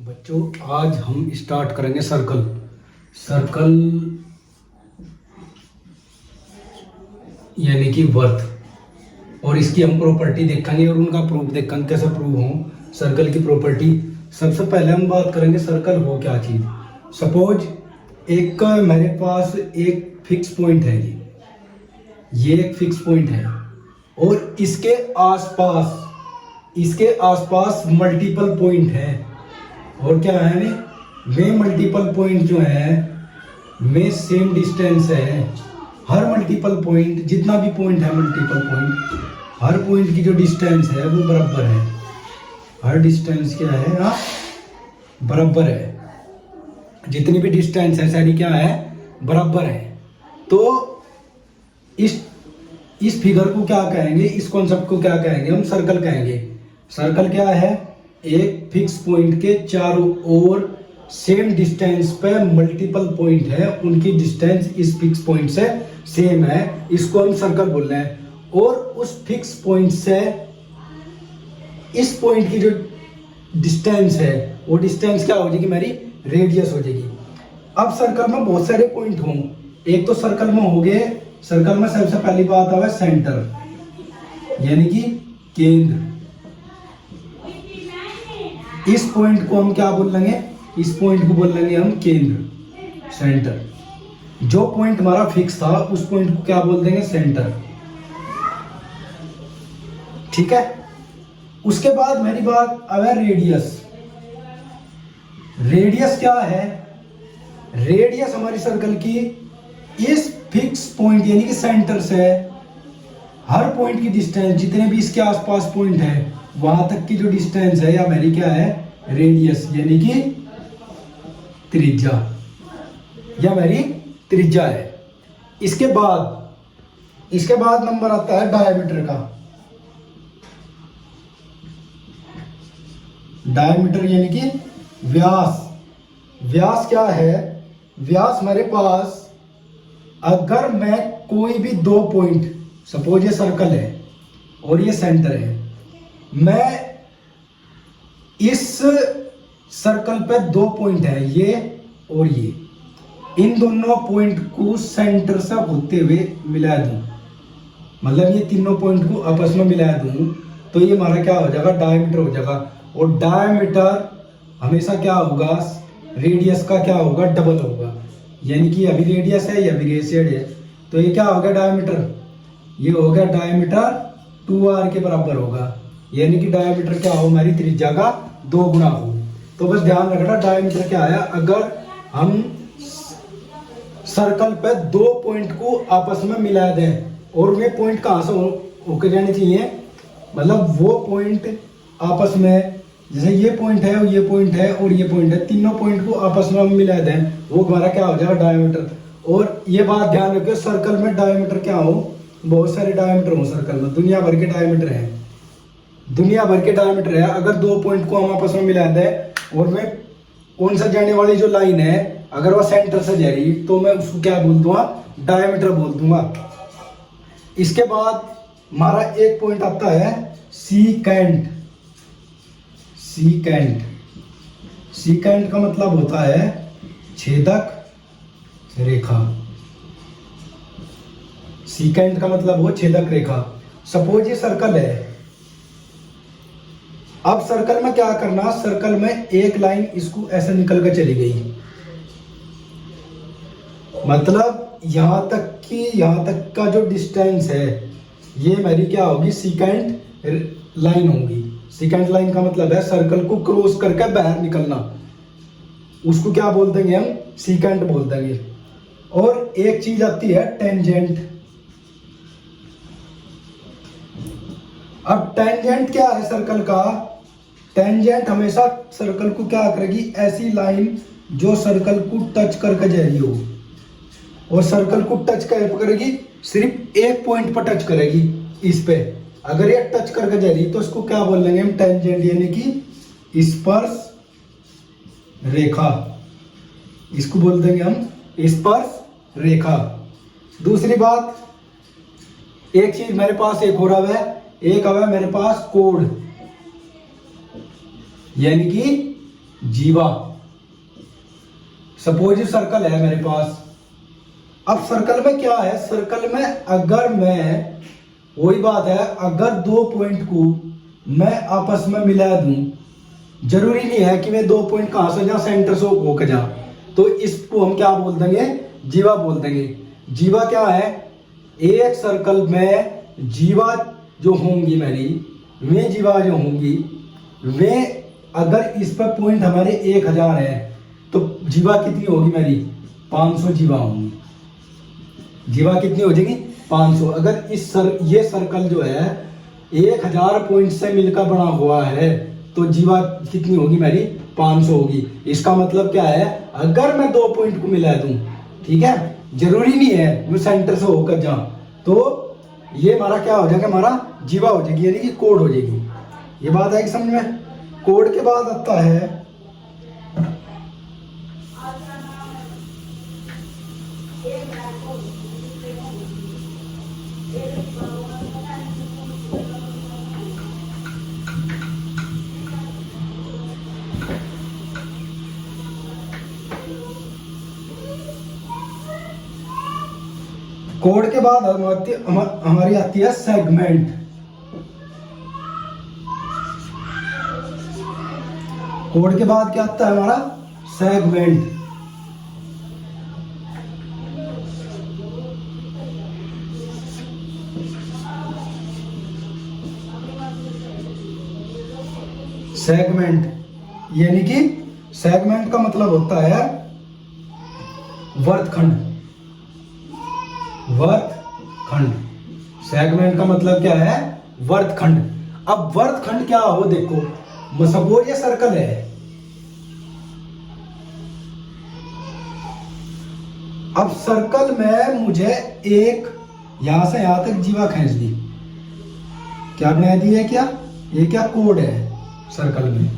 बच्चों आज हम स्टार्ट करेंगे सर्कल। सर्कल यानी कि वर्थ, और इसकी हम प्रॉपर्टी देखेंगे और उनका प्रूफ देखेंगे कैसे प्रूव हो सर्कल की प्रॉपर्टी। सबसे पहले हम बात करेंगे सर्कल हो क्या चीज। सपोज एक मेरे पास एक फिक्स पॉइंट है, ये एक फिक्स पॉइंट है और इसके आसपास मल्टीपल पॉइंट है। और क्या है वे मल्टीपल पॉइंट जो है में सेम डिस्टेंस है। हर मल्टीपल पॉइंट, जितना भी पॉइंट है मल्टीपल पॉइंट, हर पॉइंट की जो डिस्टेंस है वो बराबर है। हर डिस्टेंस क्या है, हाँ बराबर है। जितनी भी डिस्टेंस है सारी क्या है, बराबर है। तो इस फिगर को क्या कहेंगे, इस कॉन्सेप्ट को क्या कहेंगे, हम सर्कल कहेंगे। सर्कल क्या है, एक फिक्स पॉइंट के चारों ओर सेम डिस्टेंस पे मल्टीपल पॉइंट है, उनकी डिस्टेंस इस फिक्स पॉइंट से सेम है, इसको हम सर्कल बोल रहे हैं। और उस फिक्स पॉइंट से इस पॉइंट की जो डिस्टेंस है वो डिस्टेंस क्या हो जाएगी, मेरी रेडियस हो जाएगी। अब सर्कल में बहुत सारे पॉइंट हों, एक तो सर्कल में हो गए, सर्कल में सबसे पहली बात है सेंटर यानी कि केंद्र। इस पॉइंट को हम क्या बोल लेंगे, इस पॉइंट को बोल लेंगे हम केंद्र, सेंटर। जो पॉइंट हमारा फिक्स था उस पॉइंट को क्या बोल देंगे, सेंटर। ठीक है। उसके बाद मेरी बात अब रेडियस। रेडियस क्या है, रेडियस हमारी सर्कल की इस फिक्स पॉइंट यानी कि सेंटर से हर पॉइंट की डिस्टेंस, जितने भी इसके आसपास पॉइंट है वहां तक की जो डिस्टेंस है या मेरी क्या है, रेडियस यानी कि त्रिज्या, या मेरी त्रिज्या है। इसके बाद नंबर आता है डायमीटर का। डायमीटर यानी कि व्यास। व्यास क्या है, व्यास मेरे पास अगर मैं कोई भी दो पॉइंट, सपोज ये सर्कल है और ये सेंटर है, मैं इस सर्कल पे दो पॉइंट है ये और ये, इन दोनों पॉइंट को सेंटर से होते हुए मिला दूं, मतलब ये तीनों पॉइंट को आपस में मिला दूं, तो ये हमारा क्या हो जाएगा, डायमीटर हो जाएगा। और डायमीटर हमेशा क्या होगा, रेडियस का क्या होगा, डबल होगा। यानी कि अभी रेडियस है या अभी रेडियस है, तो ये क्या हो गया डायमीटर, ये हो गया डायमीटर 2r के बराबर होगा। यानी कि डायमीटर क्या हो, हमारी त्रिज्या का 2 गुना हो। तो बस ध्यान रखना डायमीटर क्या है, अगर हम सर्कल पे दो पॉइंट को आपस में मिला दें, और वे पॉइंट कहां से होकर जाने चाहिए, मतलब वो पॉइंट आपस में, जैसे ये पॉइंट है और ये पॉइंट है और ये पॉइंट है, तीनों पॉइंट को आपस में हम मिला दें, वो हमारा क्या हो जाएगा, डायमीटर। और ये बात ध्यान रखिए, सर्कल में डायमीटर क्या हो, बहुत सारे डायमीटर हो सर्कल में, दुनिया भर के डायमीटर है, दुनिया भर के डायमीटर है। अगर दो पॉइंट को हम आपस में मिला दें और मैं कौन सा जाने वाली जो लाइन है अगर वो सेंटर से जा रही, तो मैं उसको क्या बोल दूंगा, डायमीटर बोल दूंगा। इसके बाद हमारा एक पॉइंट आता है सीकेंट। सीकेंट, सीकेंट का मतलब होता है छेदक रेखा। सीकेंट का मतलब हो छेदक रेखा। सपोज ये सर्कल है, अब सर्कल में क्या करना, सर्कल में एक लाइन इसको ऐसे निकल कर चली गई, मतलब यहां तक का जो डिस्टेंस है ये मेरी क्या होगी, सीकेंट लाइन होगी। सीकेंट लाइन का मतलब है सर्कल को क्रॉस करके बाहर निकलना, उसको क्या बोल देंगे हम, सीकेंट बोल देंगे। और एक चीज आती है टेंजेंट। अब टेंजेंट क्या है सर्कल का, टेंजेंट हमेशा सर्कल को क्या करेगी, ऐसी लाइन जो सर्कल को टच करके जा रही हो, और सर्कल को टच करेगी, सिर्फ एक पॉइंट पर टच करेगी इस पे। अगर ये टच करके जा रही तो इसको क्या बोल लेंगे हम, टेंजेंट यानी कि स्पर्श रेखा, इसको बोल देंगे हम स्पर्श रेखा। दूसरी बात, एक चीज मेरे पास एक हो रहा है, एक अब है मेरे पास कोड, यानी कि जीवा। सपोज सर्कल है मेरे पास। अब सर्कल में क्या है, सर्कल में अगर मैं, वही बात है, अगर दो पॉइंट को मैं आपस में मिला दूं, जरूरी नहीं है कि वे दो पॉइंट कहां से जा, सेंटर से होकर जा, तो इसको हम क्या बोल देंगे, जीवा बोल देंगे। जीवा क्या है, एक सर्कल में जीवा जो होंगी मेरी, वे जीवा जो होंगी, वे अगर इस पर पॉइंट हमारे 1000 है तो जीवा कितनी होगी मेरी, 500 जीवा होंगी। जीवा कितनी हो जाएगी, 500। अगर ये सर्कल जो है 1000 पॉइंट से मिलकर बना हुआ है तो जीवा कितनी होगी मेरी, 500 होगी। इसका मतलब क्या है, अगर मैं दो पॉइंट को मिला दूं, ठीक है, जरूरी नहीं है वो सेंटर से होकर जा, तो ये हमारा क्या हो जाएगा, हमारा जीवा हो जाएगी, यानी कि कोड हो जाएगी। ये बात है कि समझ में। कोड के बाद आता है कोड के बाद हमारी आती है सेगमेंट। कोड के बाद क्या आता है हमारा, सेगमेंट। सेगमेंट यानी कि सेगमेंट का मतलब होता है वर्तखंड। वर्तखंड, सेगमेंट का मतलब क्या है, वर्तखंड। अब वर्तखंड क्या हो, देखो सपोज ये सर्कल है, अब सर्कल में मुझे एक यहां से यहां तक जीवा खींच दी, क्या बना दी है, क्या ये क्या कोड है सर्कल में।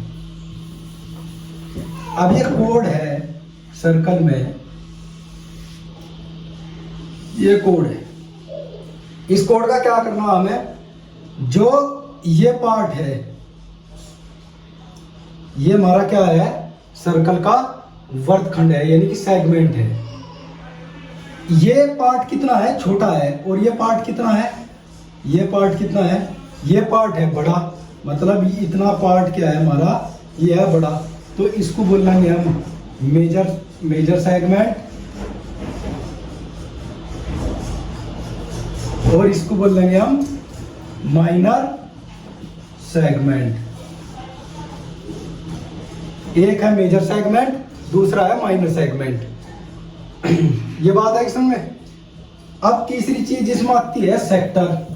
अब ये कोड है सर्कल में, ये कोड है। इस कोड का क्या करना हमें, जो ये पार्ट है, ये हमारा क्या है, सर्कल का वर्तखंड है, यानी कि सेगमेंट है। ये पार्ट कितना है, छोटा है, और ये पार्ट कितना है, ये पार्ट कितना है, ये पार्ट है बड़ा, मतलब ये इतना पार्ट क्या है हमारा, ये है बड़ा, तो इसको बोलेंगे हम मेजर सेगमेंट, और इसको बोल लेंगे हम माइनर सेगमेंट। एक है मेजर सेगमेंट, दूसरा है माइनर सेगमेंट। ये बात है समझ में। अब तीसरी चीज जिसमें आती है सेक्टर।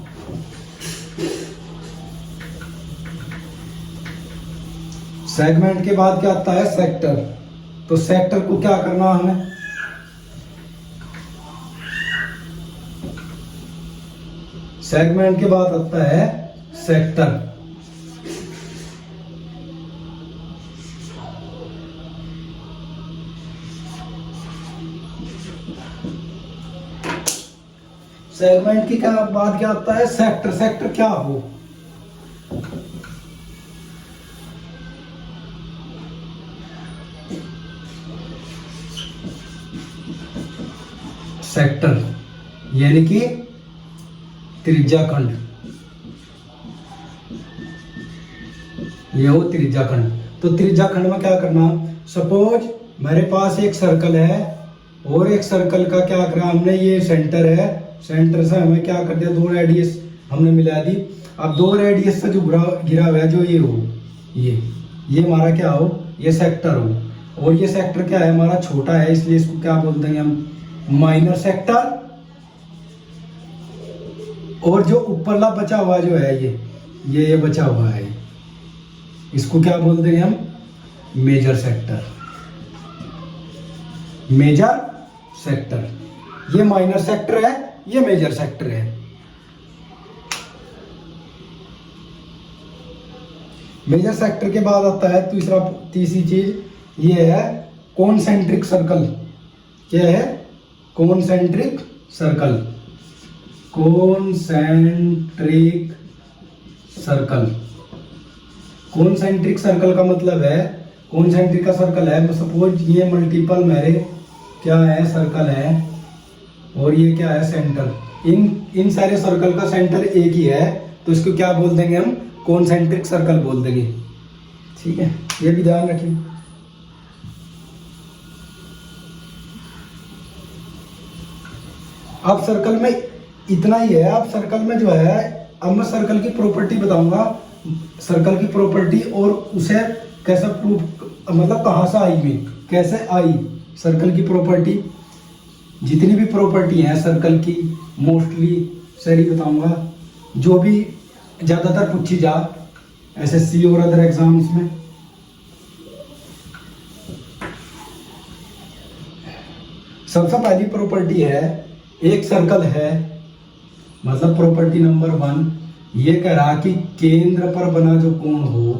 सेगमेंट के बाद क्या आता है, सेक्टर। तो सेक्टर को क्या करना हमें, सेगमेंट के बाद आता है सेक्टर। सेगमेंट की बाद क्या आता है, सेक्टर। सेक्टर क्या हो, सेक्टर यानी कि त्रिज्या खंड, ये हो त्रिज्या खंड। तो त्रिज्या खंड में क्या करना, सपोज मेरे पास एक सर्कल है और एक सर्कल का क्या करा हमने, ये सेंटर है, सेंटर से हमें क्या कर दिया, दो रेडियस हमने मिला दी। अब दो रेडियस से जो गिरा हुआ है, जो ये हो, ये हमारा क्या हो, ये सेक्टर हो। और ये सेक्टर क्या है हमारा, छोटा है, इसलिए इसको क्या बोल देंगे हम, माइनर सेक्टर। और जो ऊपरला बचा हुआ जो है, ये बचा हुआ है, इसको क्या बोल देंगे हम, मेजर सेक्टर। मेजर सेक्टर, ये माइनर सेक्टर है, ये मेजर सेक्टर है। मेजर सेक्टर के बाद आता है तीसरी चीज, ये है कॉन्सेंट्रिक सर्कल। क्या है, कॉन्सेंट्रिक सर्कल। कॉन्सेंट्रिक सर्कल का मतलब है कॉन्सेंट्रिक का सर्कल है, सपोज ये मल्टीपल मेरे क्या है सर्कल है और ये क्या है सेंटर, इन सारे सर्कल का सेंटर एक ही है, तो इसको क्या बोल देंगे हम, कॉन्सेंट्रिक सर्कल बोल देंगे। ठीक है, ये भी ध्यान रखिए। अब सर्कल में इतना ही है। अब सर्कल में जो है, अब मैं सर्कल की प्रॉपर्टी बताऊंगा, सर्कल की प्रॉपर्टी और उसे कैसे प्रूफ, मतलब कहाँ से आई हुई, कैसे आई सर्कल की प्रॉपर्टी। जितनी भी प्रॉपर्टी हैं सर्कल की मोस्टली सारी बताऊंगा, जो भी ज़्यादातर पूछी जा एसएससी और अदर एग्जाम्स में। सबसे पहली प्रॉपर्टी है, एक सर्कल है, मतलब प्रॉपर्टी नंबर 1 ये कह रहा कि केंद्र पर बना जो कोण हो,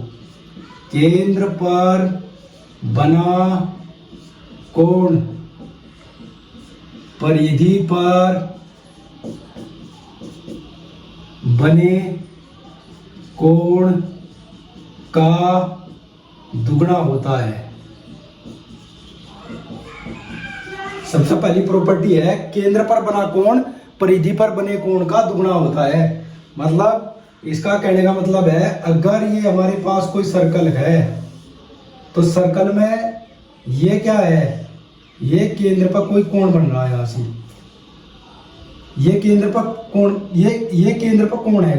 केंद्र पर बना कोण परिधि पर बने कोण का दुगना होता है। सबसे पहली प्रॉपर्टी है, केंद्र पर बना कोण परिधि पर बने कोण का दुगना होता है। मतलब इसका कहने का मतलब है, अगर ये हमारे पास कोई सर्कल है तो सर्कल में ये क्या है, ये केंद्र पर कोई कोण बन रहा है यहां से, ये केंद्र पर कोण, ये केंद्र पर कोण है,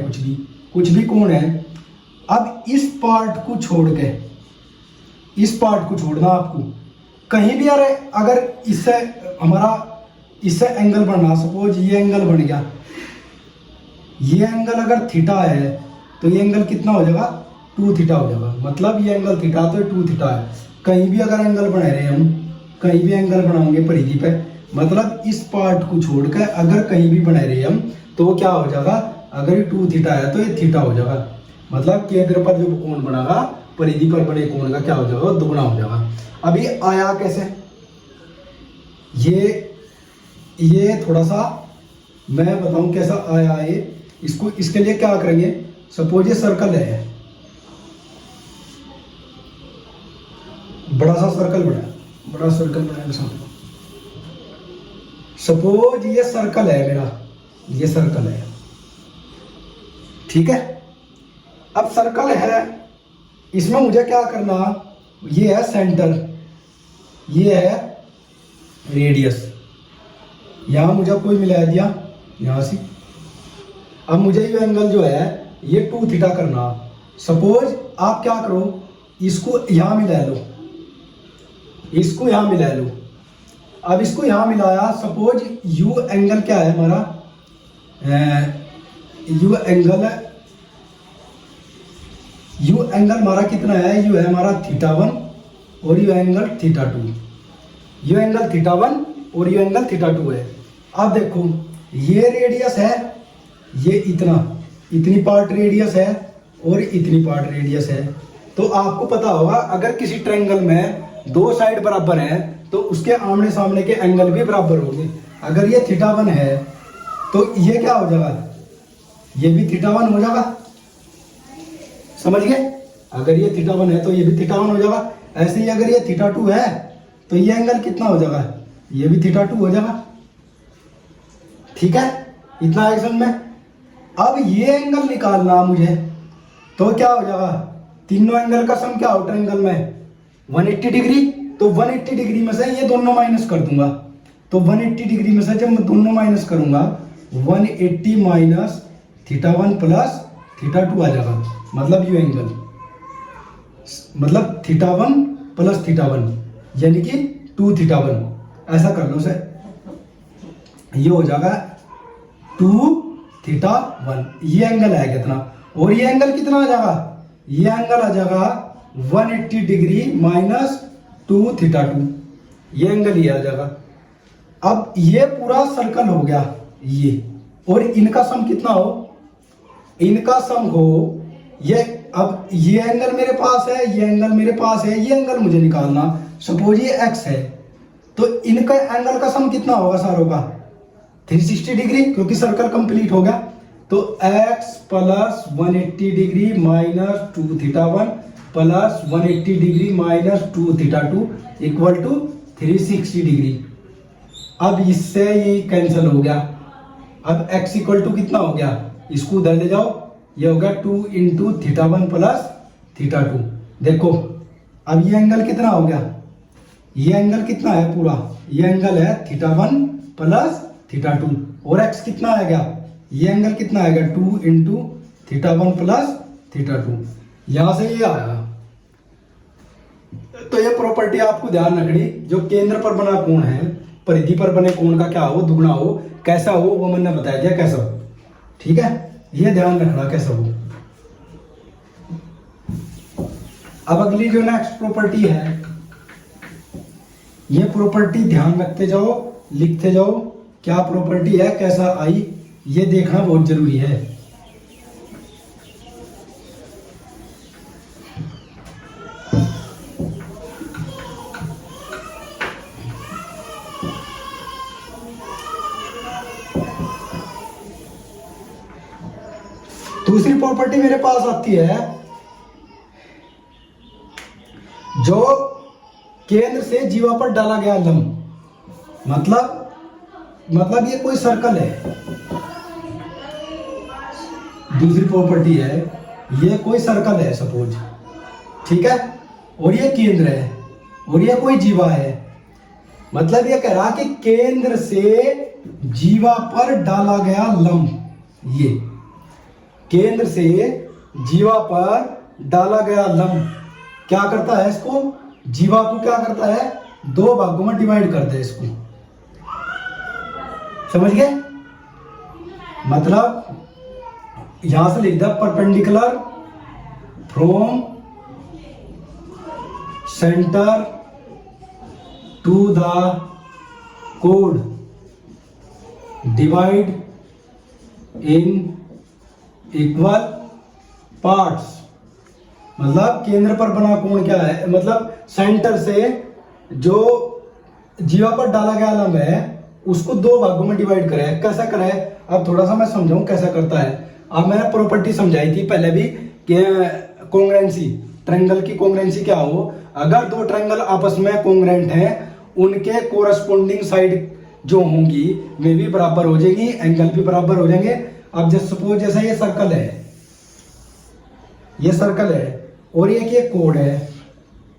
कुछ भी कोण है। अब इस पार्ट को छोड़ के, इस पार्ट को छोड़ना आपको, कहीं भी अगर इससे हमारा इससे एंगल बनना, सपोज ये एंगल बन गया, ये एंगल अगर थीटा है तो ये एंगल कितना हो जाएगा, 2 थीटा हो जाएगा। मतलब ये एंगल थीटा तो 2 थीटा है। कहीं भी अगर एंगल बना रहे हम, कहीं भी एंगल बनाएंगे परिधि पे, मतलब इस पार्ट को छोड़कर अगर कहीं भी बना रहे हम तो क्या हो जाएगा, अगर ये 2 थीटा है तो ये थीटा हो जाएगा। मतलब केंद्र पर जो कोण बनेगा परिधि पर बने कोण का क्या हो जाएगा, दुगना हो जाएगा। अभी आया कैसे, ये थोड़ा सा मैं बताऊं कैसा आया है। इसको, इसके लिए क्या करेंगे, सपोज ये सर्कल है, बड़ा सा सर्कल बना, सपोज ये सर्कल है मेरा, ये सर्कल है, ठीक है। अब सर्कल है, इसमें मुझे क्या करना, ये है सेंटर, ये है रेडियस, यहां मुझे कोई मिला दिया यहां से। अब मुझे ये एंगल जो है ये 2 थीटा करना। सपोज आप क्या करो, इसको यहां मिला लो, इसको यहां मिला लो। अब इसको यहां मिलाया, सपोज यू एंगल क्या है हमारा, यू एंगल हमारा कितना है, यू है हमारा θ1 और यू एंगल θ2, यू एंगल θ1 और यू एंगल θ2 है। अब देखो ये रेडियस है, ये इतनी पार्ट रेडियस है और इतनी पार्ट रेडियस है। तो आपको पता होगा अगर किसी ट्रायंगल में 2 साइड बराबर हैं तो उसके आमने सामने के एंगल भी बराबर होंगे। अगर ये θ1 है तो ये क्या हो जाएगा, ये भी θ1 हो जाएगा, समझ गए। अगर ये θ1 है तो ये भी θ1 हो जाएगा। ऐसे ही अगर ये θ2 है तो ये एंगल कितना हो जाएगा, ये भी θ2 हो जाएगा। ठीक है, इतना है समझ में। अब ये एंगल निकालना मुझे, तो क्या हो जाएगा, तीनों एंगल का सम क्या हो ट्रायंगल में 180 डिग्री। तो 180 डिग्री में से ये दोनों माइनस कर दूंगा, तो 180 डिग्री में से जब मैं दोनों माइनस करूंगा 180 माइनस θ1 प्लस θ2 आ जाएगा। मतलब ये एंगल, मतलब θ1 प्लस θ1 यानी कि 2 θ1, ऐसा कर लो सर, ये हो जाएगा 2 θ1। ये एंगल है कितना, और ये एंगल कितना आ जाएगा, ये एंगल आ जाएगा 180 डिग्री माइनस 2 θ2, ये एंगल ये आ जाएगा। अब ये पूरा सर्कल हो गया ये, और इनका सम कितना हो, इनका सम हो ये। अब ये एंगल मेरे पास है, ये एंगल मेरे पास है, ये एंगल मुझे निकालना। सपोज ये x है तो इनका एंगल का सम कितना होगा सारों का, 360 डिग्री, क्योंकि सर्कल कंप्लीट हो गया। तो x plus 180 degree minus 2 θ1 plus 180 degree minus 2 theta 2 equal to 360 degree. अब इससे ये कैंसिल हो गया। अब x इक्वल टू कितना हो गया, इसको उधर ले जाओ, ये होगा 2 इंटू थीटा 1 प्लस थीटा 2। देखो अब ये एंगल कितना हो गया, ये एंगल कितना है पूरा, ये एंगल है थीटा 1 प्लस थीटा 2 और x कितना आएगा, ये एंगल कितना आएगा 2 इंटू थीटा 1 प्लस थीटा 2। यहां से ये आया। तो ये प्रॉपर्टी आपको ध्यान रखनी, जो केंद्र पर बना कोण है परिधि पर बने कोण का क्या हो, दुगना हो, कैसा हो, वो मैंने बताया दिया कैसा हो। ठीक है, ये ध्यान रखना कैसा हो। अब अगली जो नेक्स्ट प्रॉपर्टी है, ये प्रॉपर्टी ध्यान रखते जाओ, लिखते जाओ, क्या प्रॉपर्टी है, कैसा आई, ये देखना बहुत जरूरी है। दूसरी प्रॉपर्टी मेरे पास आती है, जो केंद्र से जीवा पर डाला गया लंब, मतलब ये कोई सर्कल है। दूसरी प्रॉपर्टी है, ये कोई सर्कल है सपोज, ठीक है, और ये केंद्र है और ये कोई जीवा है। मतलब ये कह रहा कि केंद्र से जीवा पर डाला गया लंब, ये केंद्र से जीवा पर डाला गया लंब क्या करता है, इसको जीवा को क्या करता है, दो भागों में डिवाइड करता है इसको। समझ गए, मतलब यहां से लिख दिया perpendicular from centre to the कोड डिवाइड इन इक्वल पार्ट्स। मतलब केंद्र पर बना कोण क्या है, मतलब सेंटर से जो जीवा पर डाला गया लंब है उसको दो भागों में डिवाइड करे। कैसा करे, अब थोड़ा सा मैं समझाऊं कैसा करता है। अब मैंने प्रॉपर्टी समझाई थी पहले भी कि कॉन्ग्रुएंसी, ट्रायंगल की कॉन्ग्रुएंसी क्या हो, अगर दो ट्रायंगल आपस में कॉन्ग्रुएंट हैं, उनके कोरस्पोंडिंग साइड जो होंगी वे भी बराबर हो जाएगी, एंगल भी बराबर हो जाएंगे। अब जैसे सपोज जैसा ये सर्कल है, ये सर्कल है और ये कोड है,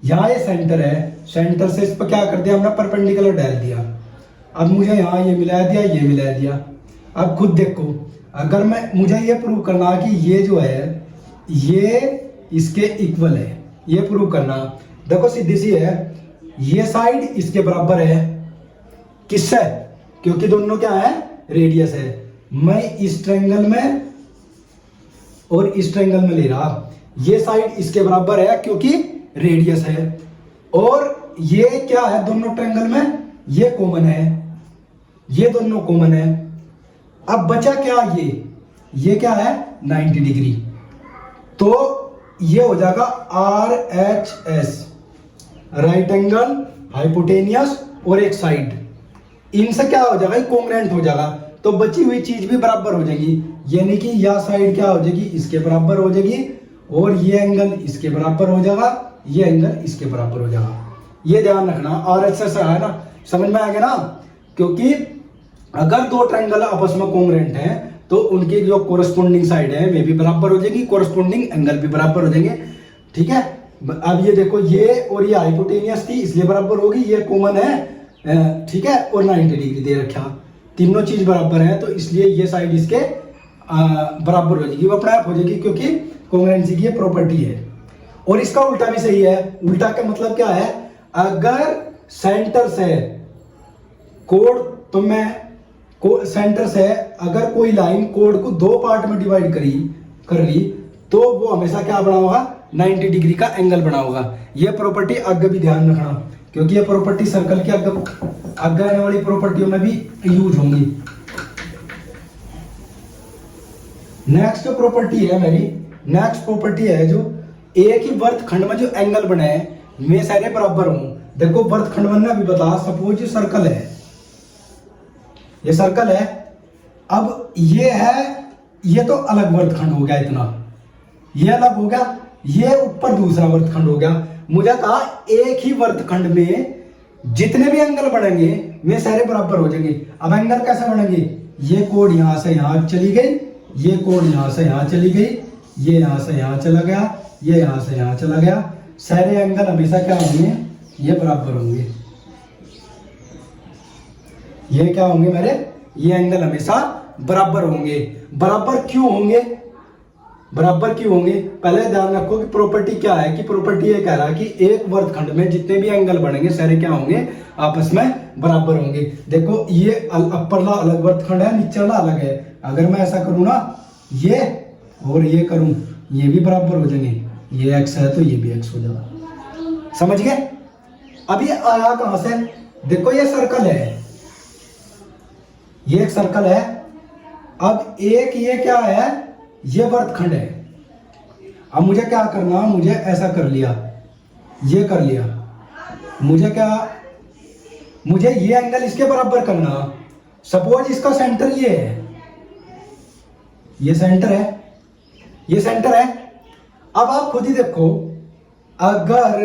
यहाँ ये सेंटर है, सेंटर से इस पर क्या कर दिया हमने, परपेंडिकुलर डाल दिया। अब मुझे यहाँ ये मिला दिया, ये मिला दिया। अब खुद देखो, अगर मुझे ये प्रूव करना कि ये जो है ये इसके इक्वल है, ये प्रूव करना, देखो सीधी सी है, ये साइड इसके बराबर है, किससे, क्योंकि दोनों क्या है, रेडियस है। मैं इस ट्रायंगल में और इस ट्रायंगल में ले रहा, ये साइड इसके बराबर है क्योंकि रेडियस है, और ये क्या है, दोनों ट्रायंगल में ये कॉमन है, ये दोनों कॉमन है। अब बचा क्या, ये क्या है 90 डिग्री, तो ये हो जाएगा RHS, राइट एंगल हाइपोटेनियस और एक साइड, इनसे क्या हो जाएगा, कॉन्ग्रुएंट हो जाएगा, तो बची हुई चीज भी बराबर हो जाएगी। यानी कि यह साइड क्या हो जाएगी, इसके बराबर हो जाएगी, और ये एंगल इसके बराबर हो जाएगा, ये एंगल इसके बराबर हो जाएगा। ये ध्यान रखना, RHS है ना, समझ में आ गया ना, क्योंकि अगर दो ट्रायंगल आपस में कॉन्ग्रुएंट हैं तो उनकी जो कोरस्पोंडिंग साइड है वे भी बराबर हो जाएगी, कोरस्पोंडिंग एंगल भी बराबर हो जाएंगे। ठीक है, अब ये देखो, ये और ये हाइपोटेनियस थी इसलिए बराबर होगी, ये कॉमन है, ठीक है, और 90 डिग्री दे रखा, तीनों चीज बराबर है, तो इसलिए ये साइड इसके बराबर हो जाएगी, वो अपने आप हो जाएगी, क्योंकि कॉन्ग्रुएंसी की ये प्रॉपर्टी है। और इसका उल्टा भी सही है। उल्टा का मतलब क्या है, अगर सेंटर से कोड, तो मैं सेंटर से अगर कोई लाइन कोड को दो पार्ट में डिवाइड कर रही, तो वो हमेशा क्या बना होगा, 90 डिग्री का एंगल बना होगा। ये प्रॉपर्टी आगे भी ध्यान रखना, क्योंकि ये प्रॉपर्टी सर्कल की आगे आने वाली प्रॉपर्टियों में भी यूज होंगी। नेक्स्ट जो प्रॉपर्टी है मेरी, नेक्स्ट प्रॉपर्टी है जो एक ही वर्तखंड में जो एंगल बने हैं वे सारे बराबर हों। देखो वर्तखंड बनना भी बता, सपोज ये सर्कल है, ये सर्कल है, अब ये है, ये तो अलग वर्तखंड हो गया, इतना ये अलग हो गया, ये ऊपर दूसरा वर्तखंड हो गया। मुझे कहा एक ही वर्तखंड में जितने भी एंगल बनेंगे वे सारे बराबर हो जाएंगे। अब एंगल कैसे बनेंगे, ये कोड यहां से यहां चली गई, ये कोड यहां से यहां चली गई, ये यहां से यहां चला गया, ये यहां से यहां चला गया। सारे एंगल हमेशा क्या होंगे, ये बराबर होंगे। ये क्या होंगे मेरे, ये एंगल हमेशा बराबर होंगे। बराबर क्यों होंगे, बराबर क्यों होंगे, पहले ध्यान रखो कि प्रॉपर्टी क्या है, कि प्रॉपर्टी ये कह रहा है कि एक वर्गखंड में जितने भी एंगल बनेंगे सारे क्या होंगे, आपस में बराबर होंगे। देखो ये अपर वाला अलग वर्गखंड है, नीचे वाला अलग है। अगर मैं ऐसा करूं ना, ये और ये करूं, ये भी बराबर हो जाएंगे। ये एक्स है तो ये भी एक्स हो जाएगा। समझ गए। अब ये आया कहां से, देखो ये सर्कल है, ये एक सर्कल है। अब एक ये क्या है, ये वर्गखंड है। अब मुझे क्या करना, मुझे ऐसा कर लिया, ये कर लिया, मुझे क्या, मुझे ये एंगल इसके बराबर करना। सपोज इसका सेंटर ये है, ये सेंटर है, ये सेंटर है। अब आप खुद ही देखो, अगर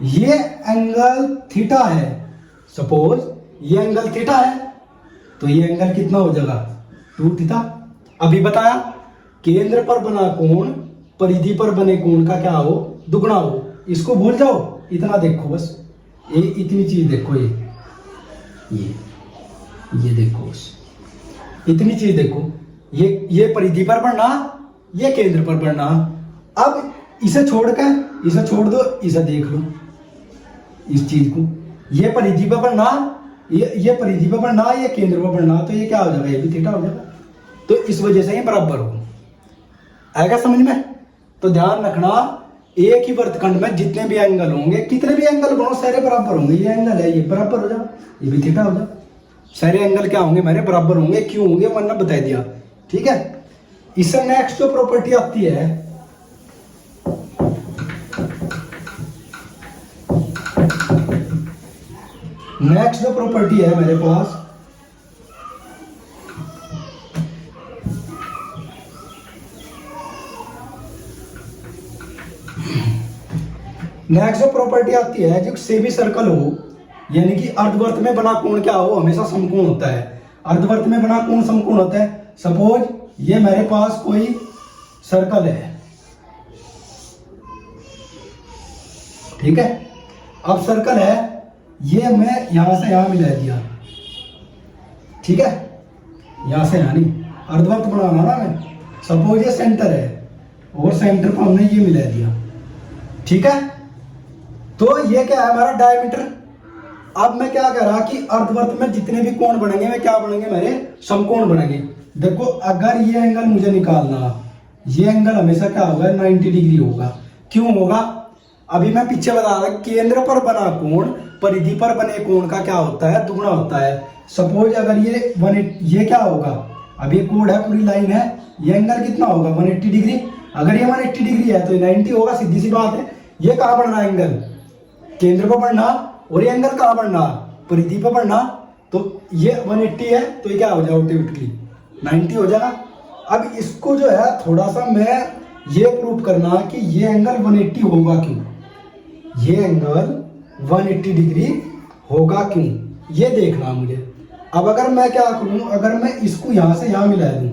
ये एंगल थीटा है, सपोज ये एंगल थीटा है, तो ये एंगल कितना हो जाएगा, 2 थीटा। अभी बताया केंद्र पर बना कोण परिधि पर बने कोण का क्या हो, दुगना हो। इसको भूल जाओ, इतना देखो बस, ये इतनी चीज देखो, ये देखो बस, इतनी चीज देखो, ये परिधि पर बढ़ना, ये केंद्र पर बढ़ना। अब इसे छोड़ कर, इसे छोड़ दो, इसे देख लो, इस चीज को, ये परिधि पर बढ़ना, ये परिधि पर बढ़ना, ये केंद्र पर बढ़ना, तो ये क्या हो जाएगा, ये भी थीटा हो जाएगा। तो इस वजह से ये बराबर हो, आएगा समझ में। तो ध्यान रखना, एक ही वर्तखंड में जितने भी एंगल होंगे, कितने भी एंगल बनो, सारे बराबर होंगे। ये एंगल है, ये बराबर हो जाएगा, ये भी थीटा हो जाएगा। सारे एंगल क्या होंगे, मेरे बराबर होंगे। क्यों होंगे, वरना बता दिया, ठीक है। इससे नेक्स्ट जो प्रॉपर्टी आती है, नेक्स्ट जो प्रॉपर्टी है मेरे पास, नेक्स्ट जो प्रॉपर्टी आती है, जो सेमी सर्कल हो, यानी कि अर्धवर्त में बना कोण क्या हो, हमेशा समकोण होता है। अर्धवर्त में बना कोण समकोण होता है। सपोज ये मेरे पास कोई सर्कल है, ठीक है। अब सर्कल है, ये मैं यहां से यहां मिला दिया, ठीक है, यहां से यहां नहीं, अर्धवर्त बनाना ना मैं। सपोज ये सेंटर है और सेंटर पर हमने ये मिला दिया, ठीक है। तो ये क्या है, हमारा डायमीटर। अब मैं क्या कह रहा कि अर्धवर्त में जितने भी कोण बनेंगे वे क्या बनेंगे, मेरे समकोण बनेंगे। देखो अगर ये एंगल मुझे निकालना, ये एंगल हमेशा क्या होगा, 90 डिग्री होगा। क्यों होगा, अभी मैं पीछे बता रहा, केंद्र पर बना कोण परिधि पर बने कोण का क्या होता है, दुगना होता है। सपोज अगर ये क्या होगा, अब ये कोण है, पूरी लाइन है, ये एंगल कितना होगा, 180 डिग्री। अगर ये 180 डिग्री है तो ये 90 होगा, सीधी सी बात है। ये कहाँ बढ़ना एंगल, केंद्र पर बढ़ना, और ये एंगल कहाँ बढ़ना, परिधि पर बढ़ना। तो ये 180 है तो ये क्या हो जाएगा, ऑटोमेटिकली 90 हो जाएगा। अब इसको जो है थोड़ा सा मैं ये प्रूव करना कि ये एंगल 180 होगा क्यों, ये एंगल 180 डिग्री होगा क्यों, ये देखना मुझे। अब अगर मैं क्या करूं, अगर मैं इसको यहां से यहां मिला दूं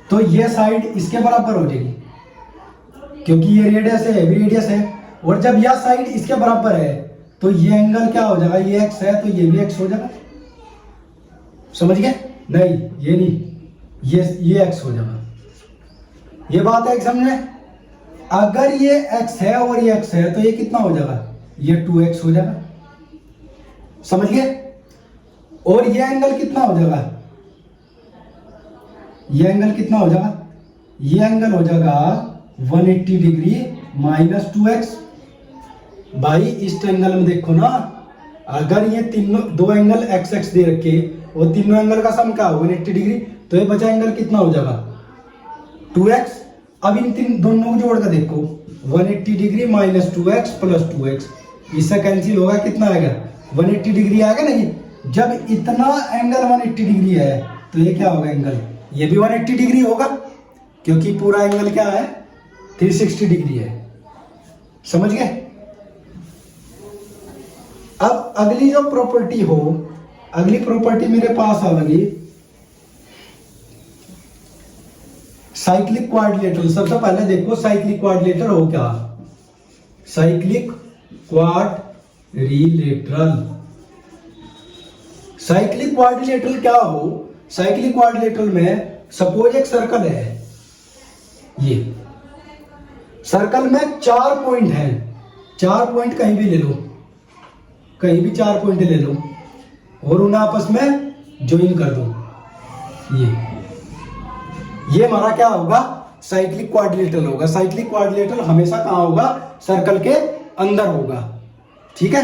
तो ये साइड इसके बराबर हो जाएगी, क्योंकि ये रेडियस है, ये भी रेडियस है। और जब यह साइड इसके बराबर है तो ये एंगल क्या हो जाएगा, ये एक्स है तो ये भी एक्स हो जाएगा। समझ गए, नहीं ये नहीं, ये एक्स हो जाएगा। ये बात है समझ में। अगर ये x है और ये x है तो ये कितना हो जाएगा, ये 2x हो जाएगा। समझ गए। और ये एंगल कितना हो जाएगा, ये एंगल कितना हो जाएगा, ये एंगल हो जाएगा 180 डिग्री माइनस 2x। भाई इस एंगल में देखो ना, अगर ये तीनों दो एंगल x x दे रखे और तीनों एंगल का सम क्या होगा 180 डिग्री, तो ये बचा एंगल कितना हो जाएगा 2x। अब इन तीन दोनों को जोड़ कर देखो, 180 degree minus 2x plus 2x, इससे कैंसिल होगा, कितना आएगा 180 डिग्री आएगा ना। ये जब इतना एंगल 180 डिग्री है तो ये क्या होगा एंगल, ये भी 180 डिग्री होगा, क्योंकि पूरा एंगल क्या है 360 डिग्री है। समझ गए? अब अगली जो प्रॉपर्टी हो, अगली प्रॉपर्टी मेरे पास आएगी साइक्लिक क्वाड्रिलेटरल। सबसे पहले देखो साइक्लिक क्वाड्रिलेटरल हो क्या? Cyclic quadrilateral. साइक्लिक क्वाड्रिलेटरल क्या हो? साइक्लिक क्वाड्रिलेटरल में सपोज एक सर्कल है, ये सर्कल में 4 पॉइंट हैं। 4 पॉइंट कहीं भी ले लो, कहीं भी 4 पॉइंट ले लो और उन्हें आपस में ज्वाइन कर दो। ये हमारा क्या होगा? साइक्लिक क्वाड्रिलेटरल होगा। साइक्लिक क्वाड्रिलेटरल हमेशा कहां होगा? सर्कल के अंदर होगा। ठीक है।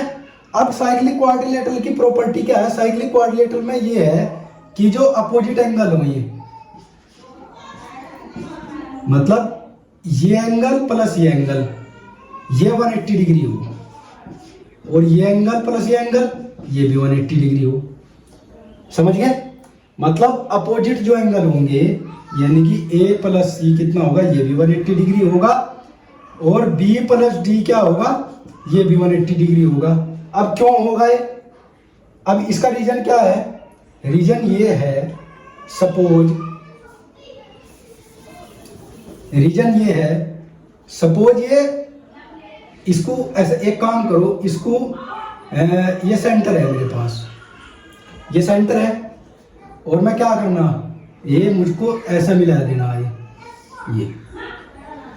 अब साइक्लिक क्वाड्रिलेटरल की प्रॉपर्टी क्या है? साइक्लिक क्वाड्रिलेटरल में ये है कि जो अपोजिट एंगल हो, ये मतलब ये एंगल प्लस ये एंगल, ये 180 डिग्री हो और ये एंगल प्लस ये एंगल, ये भी 180 डिग्री हो। समझ गए? मतलब अपोजिट जो एंगल होंगे, यानी कि A प्लस C कितना होगा? ये भी 180 डिग्री होगा और B प्लस D क्या होगा? ये भी 180 डिग्री होगा। अब क्यों होगा ये? अब इसका रीजन क्या है? रीजन ये है, सपोज रीजन ये है, सपोज ये इसको ऐसे एक काम करो, इसको ये सेंटर है मेरे पास, ये सेंटर है और मैं क्या करना, ये मुझको ऐसा मिला देना है,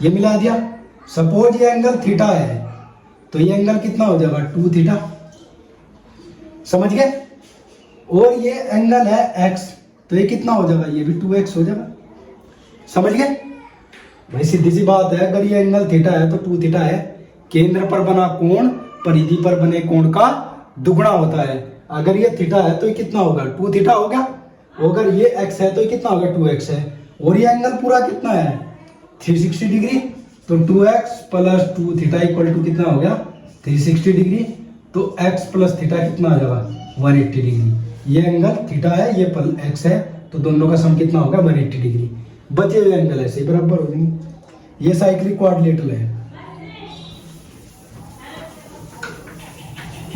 ये मिला दिया। सपोज ये एंगल थीटा है तो ये एंगल कितना हो जाएगा? 2 थीटा। समझ गए? और ये एंगल है x तो ये कितना हो जाएगा? ये भी 2x हो जाएगा। समझ गए? भाई सीधी सी बात है, अगर ये एंगल थीटा है तो 2 थीटा है। केंद्र पर बना कोण परिधि पर बने कोण का दुगना होता है। अगर ये थीटा है तो ये कितना होगा? 2 थीटा हो गया। अगर ये x है तो ये कितना होगा? 2x है। और ये एंगल पूरा कितना है? 360 डिग्री। तो 2x plus 2 theta equal to कितना हो गया? 360 डिग्री। तो x प्लस थीटा कितना आ जाएगा? 180 डिग्री। ये एंगल थीटा है, ये x है, तो दोनों का सम कितना होगा? 180 डिग्री। बचे हुए एंगल ऐसे ही बराबर हो जाएंगे। ये साइक्लिक क्वाड्रिलेटरल है।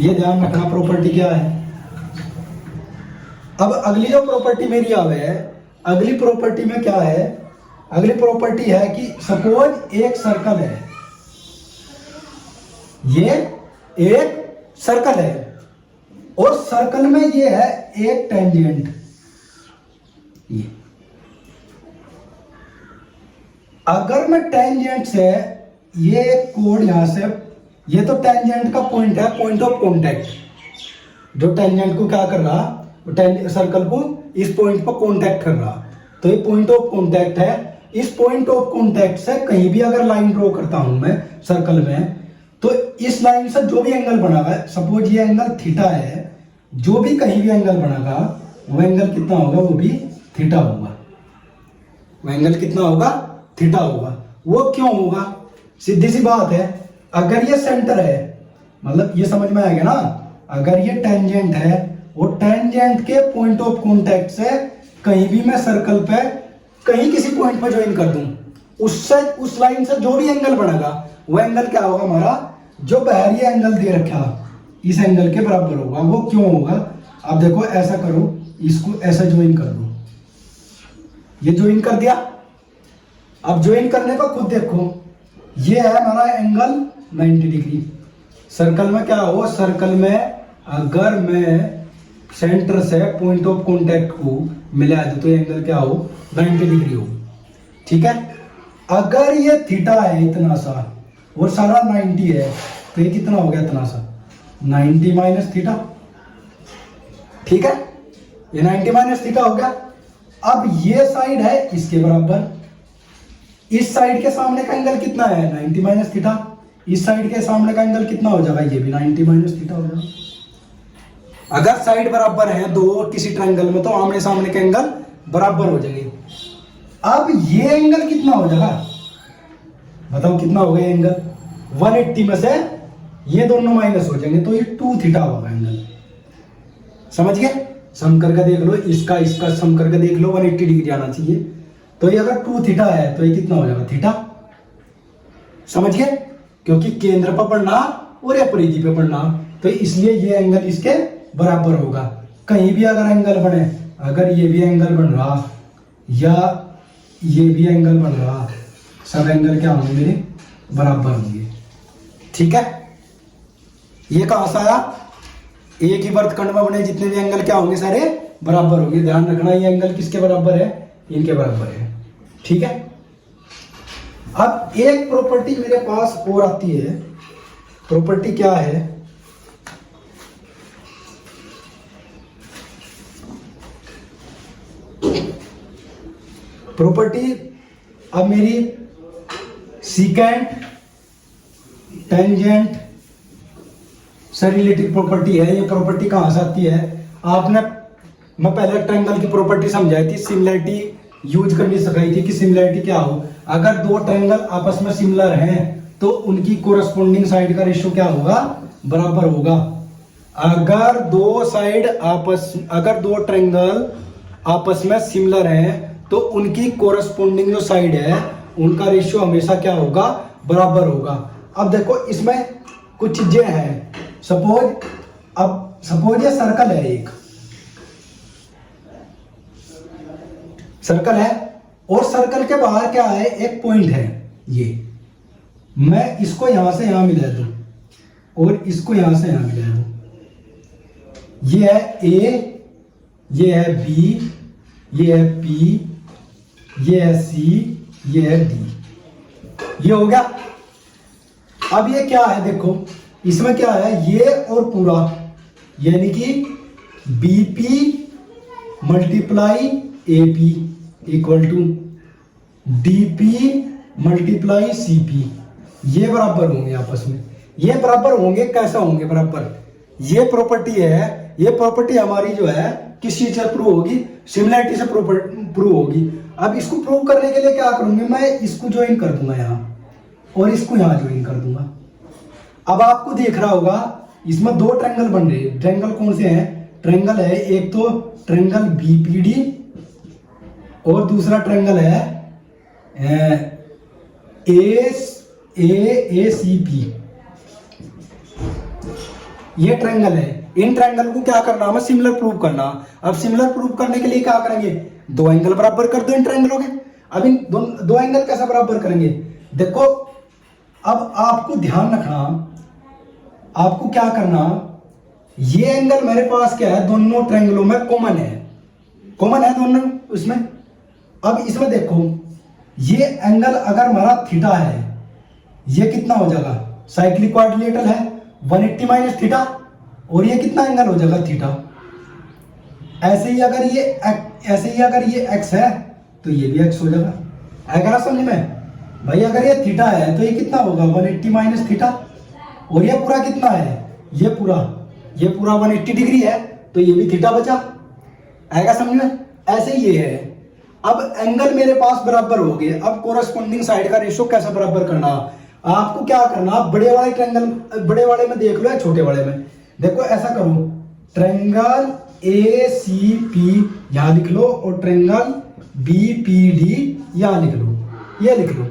ये ध्यान रखना प्रॉपर्टी क्या है। अब अगली जो प्रॉपर्टी मेरी आवे है, अगली प्रॉपर्टी में क्या है? अगली प्रॉपर्टी है कि सपोज एक सर्कल है, ये एक सर्कल है और सर्कल में ये है एक टेंजेंट। ये अगर मैं टेंजेंट से ये एक कोड यहां से, ये तो टेंजेंट का पॉइंट है, पॉइंट ऑफ कांटेक्ट। जो टेंजेंट को क्या कर रहा, सर्कल को इस पॉइंट पर कांटेक्ट कर रहा, तो ये पॉइंट ऑफ कांटेक्ट है। इस पॉइंट ऑफ कांटेक्ट से कहीं भी अगर लाइन ड्रॉ करता हूं मैं सर्कल में, तो इस लाइन से जो भी एंगल बनागा, सपोज ये एंगल थीटा है, जो भी कहीं भी एंगल बनागा वो एंगल कितना होगा? वो भी थीटा होगा। वो एंगल कितना होगा? थीटा होगा। वो क्यों होगा? सीधी सी बात है, अगर ये सेंटर है, मतलब ये समझ में आ गया ना, अगर ये टेंजेंट है और टेंजेंट के पॉइंट ऑफ कांटेक्ट से कहीं भी मैं सर्कल पे कहीं किसी पॉइंट पर ज्वाइन कर दूं, उससे उस लाइन से जो भी एंगल बनेगा वो एंगल क्या होगा? हमारा जो बाहरी एंगल दे रखा इस एंगल के बराबर होगा। वो क्यों होगा? अब देखो ऐसा करो, इसको ऐसा ज्वाइन कर दो, ये ज्वाइन कर दिया। अब ज्वाइन करने को खुद देखो, ये है हमारा एंगल 90 डिग्री। सर्कल में क्या हो? सर्कल में अगर मैं सेंटर से पॉइंट ऑफ कांटेक्ट को मिला दे तो एंगल क्या हो? 90 डिग्री हो। ठीक है। अगर ये थीटा है इतना सा और सारा 90 है तो ये कितना हो गया? इतना सा 90 माइनस थीटा। ठीक है, ये 90 माइनस थीटा हो गया। अब ये साइड है इसके बराबर, इस साइड के सामने का एंगल कितना है? 90 माइनस थीटा। इस साइड के सामने का एंगल कितना हो जाएगा? ये भी 90 माइनस थीटा हो जाएगा। अगर साइड बराबर है दो किसी ट्रायंगल में तो आमने सामने के एंगल बराबर हो जाएंगे। अब ये एंगल कितना हो जाएगा? बताओ कितना हो गया एंगल? 180 में से ये दोनों माइनस हो जाएंगे तो ये 2 थीटा होगा एंगल। समझ गए? सम करके देख लो, इसका इसका सम करके देख लो, 180 डिग्री आना चाहिए। तो ये अगर 2 थीटा है तो ये कितना हो जाएगा? थीटा। समझ गए? क्योंकि केंद्र पर पढ़ना और या परिधि पे पढ़ना, तो इसलिए ये एंगल इसके बराबर होगा। कहीं भी अगर एंगल बने, अगर ये भी एंगल बन रहा या ये भी एंगल बन रहा, सब एंगल क्या होंगे मेरे? बराबर होंगे। ठीक है? ये कहां से आया? एक ही वर्तखंड में बने जितने भी एंगल क्या होंगे? सारे बराबर होंगे। ध्यान रखना, ये एंगल किसके बराबर है? इनके बराबर है। ठीक है? अब एक प्रॉपर्टी मेरे पास और आती है। प्रॉपर्टी क्या है? प्रॉपर्टी अब मेरी सीकेंट टेंजेंट से रिलेटेड प्रॉपर्टी है। ये प्रॉपर्टी कहां से आती है? आपने, मैं पहले ट्रायंगल की प्रॉपर्टी समझाई थी, सिमिलरिटी यूज करनी सिखाई थी कि सिमिलरिटी क्या हो। अगर दो ट्रायंगल आपस में सिमिलर हैं तो उनकी कोरस्पोंडिंग साइड का रेशियो क्या होगा? बराबर होगा। अगर दो ट्रायंगल आपस में सिमिलर हैं तो उनकी कोरस्पोंडिंग जो साइड है उनका रेशियो हमेशा क्या होगा? बराबर होगा। अब देखो इसमें कुछ चीजें हैं। सपोज ये सर्कल है, एक सर्कल है और सर्कल के बाहर क्या है? एक पॉइंट है। ये मैं इसको यहां से यहां मिला दूं और इसको यहां से यहां मिला दूं। ये है ए, ये है बी, ये है पी, ये है सी, ये है डी। ये हो गया। अब ये क्या है? देखो इसमें क्या है? ये और पूरा, यानी कि BP multiply AP equal to DP multiply CP, ये बराबर होंगे आपस में। ये बराबर होंगे, कैसा होंगे बराबर? ये प्रॉपर्टी है, ये प्रॉपर्टी हमारी जो है किस चीज से प्रूव होगी? सिमिलरिटी से प्रूव होगी। अब इसको प्रूव करने के लिए क्या करूंगी? मैं इसको ज्वाइन कर दूंगा यहां और इसको यहां ज्वाइन कर दूंगा। अब आपको देख रहा होगा इसमें दो ट्रायंगल बन रहे हैं। ट्रायंगल कौन से हैं? ट्रायंगल है एक तो ट्रायंगल बीपीडी और दूसरा ट्रायंगल है एसीपी। ये ट्रायंगल है। इन ट्रायंगल को क्या करना? हमें सिमिलर प्रूव करना। अब सिमिलर प्रूव करने के लिए क्या करेंगे? दो एंगल बराबर कर दो इन ट्रायंगलों के। अब इन दो एंगल कैसा बराबर करेंगे? देखो अब आपको ध्यान रखना, आपको क्या करना, ये एंगल मेरे पास क्या है? दोनों ट्रायंगलों में कॉमन है, कॉमन है दोनों उसमें। अब इसमें देखो ये एंगल अगर हमारा थीटा है, ये कितना हो जाएगा? साइक्लिक क्वाड्रिलेटरल है 180 माइनस थीटा, और ये कितना एंगल हो जाएगा? थीटा। ऐसे ही अगर ये x है तो ये भी x हो जाएगा। आएगा ना समझ में भाई? अगर ये थीटा है तो ये कितना होगा? 180 माइनस थीटा, और ये पूरा कितना है? ये पूरा 180 डिग्री है तो ये भी थीटा बचा। आएगा समझ में? ऐसे ही ये है। अब एंगल मेरे पास बराबर हो गए। अब कोरस्पोंडिंग साइड का रेशियो कैसे बराबर करना? आपको क्या करना? बड़े वाले ट्रायंगल, बड़े वाले में देख लो या छोटे वाले में देखो। ऐसा करो, ट्रायंगल ए सी पी यहां लिख लो और ट्रायंगल बी पी डी यहां लिख लो, ये लिख लो।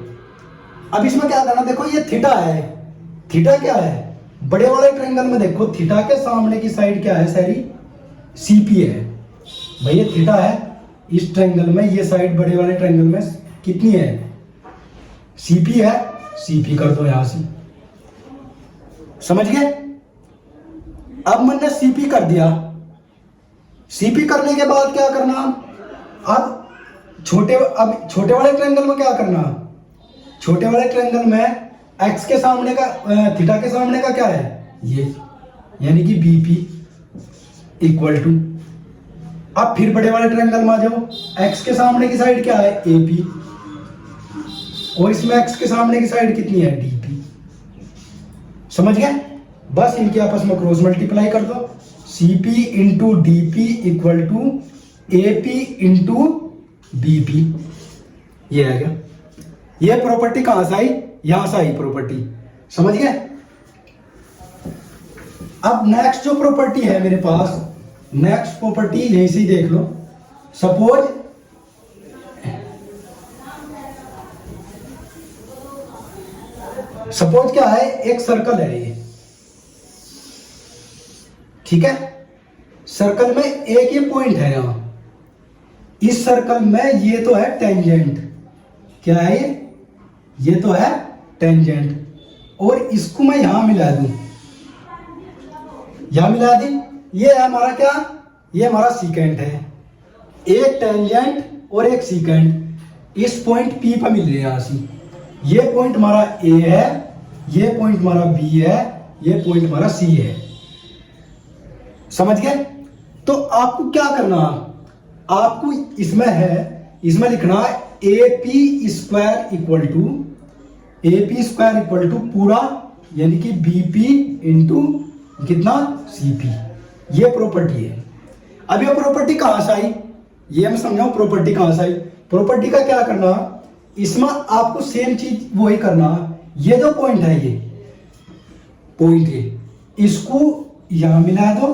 अब इसमें क्या करना? देखो ये थीटा है। थीटा क्या है? बड़े वाले ट्रायंगल में देखो थीटा के सामने की साइड क्या है? सारी सीपी है भाई। ये थीटा है। इस ट्रायंगल में ये साइड बड़े वाले ट्रायंगल में कितनी है? सीपी है। सीपी कर दो यहां से। समझ गए? अब मैंने सीपी कर दिया। सीपी करने के बाद क्या करना? अब छोटे वाले ट्रायंगल में क्या करना? छोटे वाले ट्रायंगल में एक्स के सामने का, थीटा के सामने का क्या है? ये, यानी कि बीपी इक्वल टू। अब फिर बड़े वाले ट्रायंगल में आ जाओ। एक्स के सामने की साइड क्या है? एपी, और इसमें एक्स के सामने की साइड कितनी है? डीपी। समझ गए? बस इनके आपस में क्रॉस मल्टीप्लाई कर दो। CP into DP equal to AP into BP. ये आ गया। ये प्रॉपर्टी कहां से आई? यहां से आई प्रॉपर्टी। समझ गए? अब नेक्स्ट जो प्रॉपर्टी है मेरे पास, नेक्स्ट प्रॉपर्टी यहीं से देख लो। सपोज सपोज क्या है, एक सर्कल है ये, ठीक है। सर्कल में एक ये पॉइंट है यहां, इस सर्कल में ये तो है टेंजेंट, क्या है ये तो है टेंजेंट, और इसको मैं यहां मिला दूं, यहां मिला दी, ये है हमारा क्या, ये हमारा सीकेंट है, एक टेंजेंट और एक सीकेंट इस पॉइंट पी पर मिल रहे हैं यहां से, ये पॉइंट हमारा ए है, ये पॉइंट हमारा बी है, ये पॉइंट हमारा सी है, समझ गए। तो आपको क्या करना, आपको इसमें है, इसमें लिखना A P square equal to पूरा यानी कि बीपी इंटू कितना सीपी, ये प्रॉपर्टी है। अब ये प्रॉपर्टी कहां से आई, ये हम समझाऊं प्रॉपर्टी कहां से आई। प्रॉपर्टी का क्या करना, इसमें आपको सेम चीज वही करना, ये जो पॉइंट है, ये पॉइंट है, इसको यहां मिला दो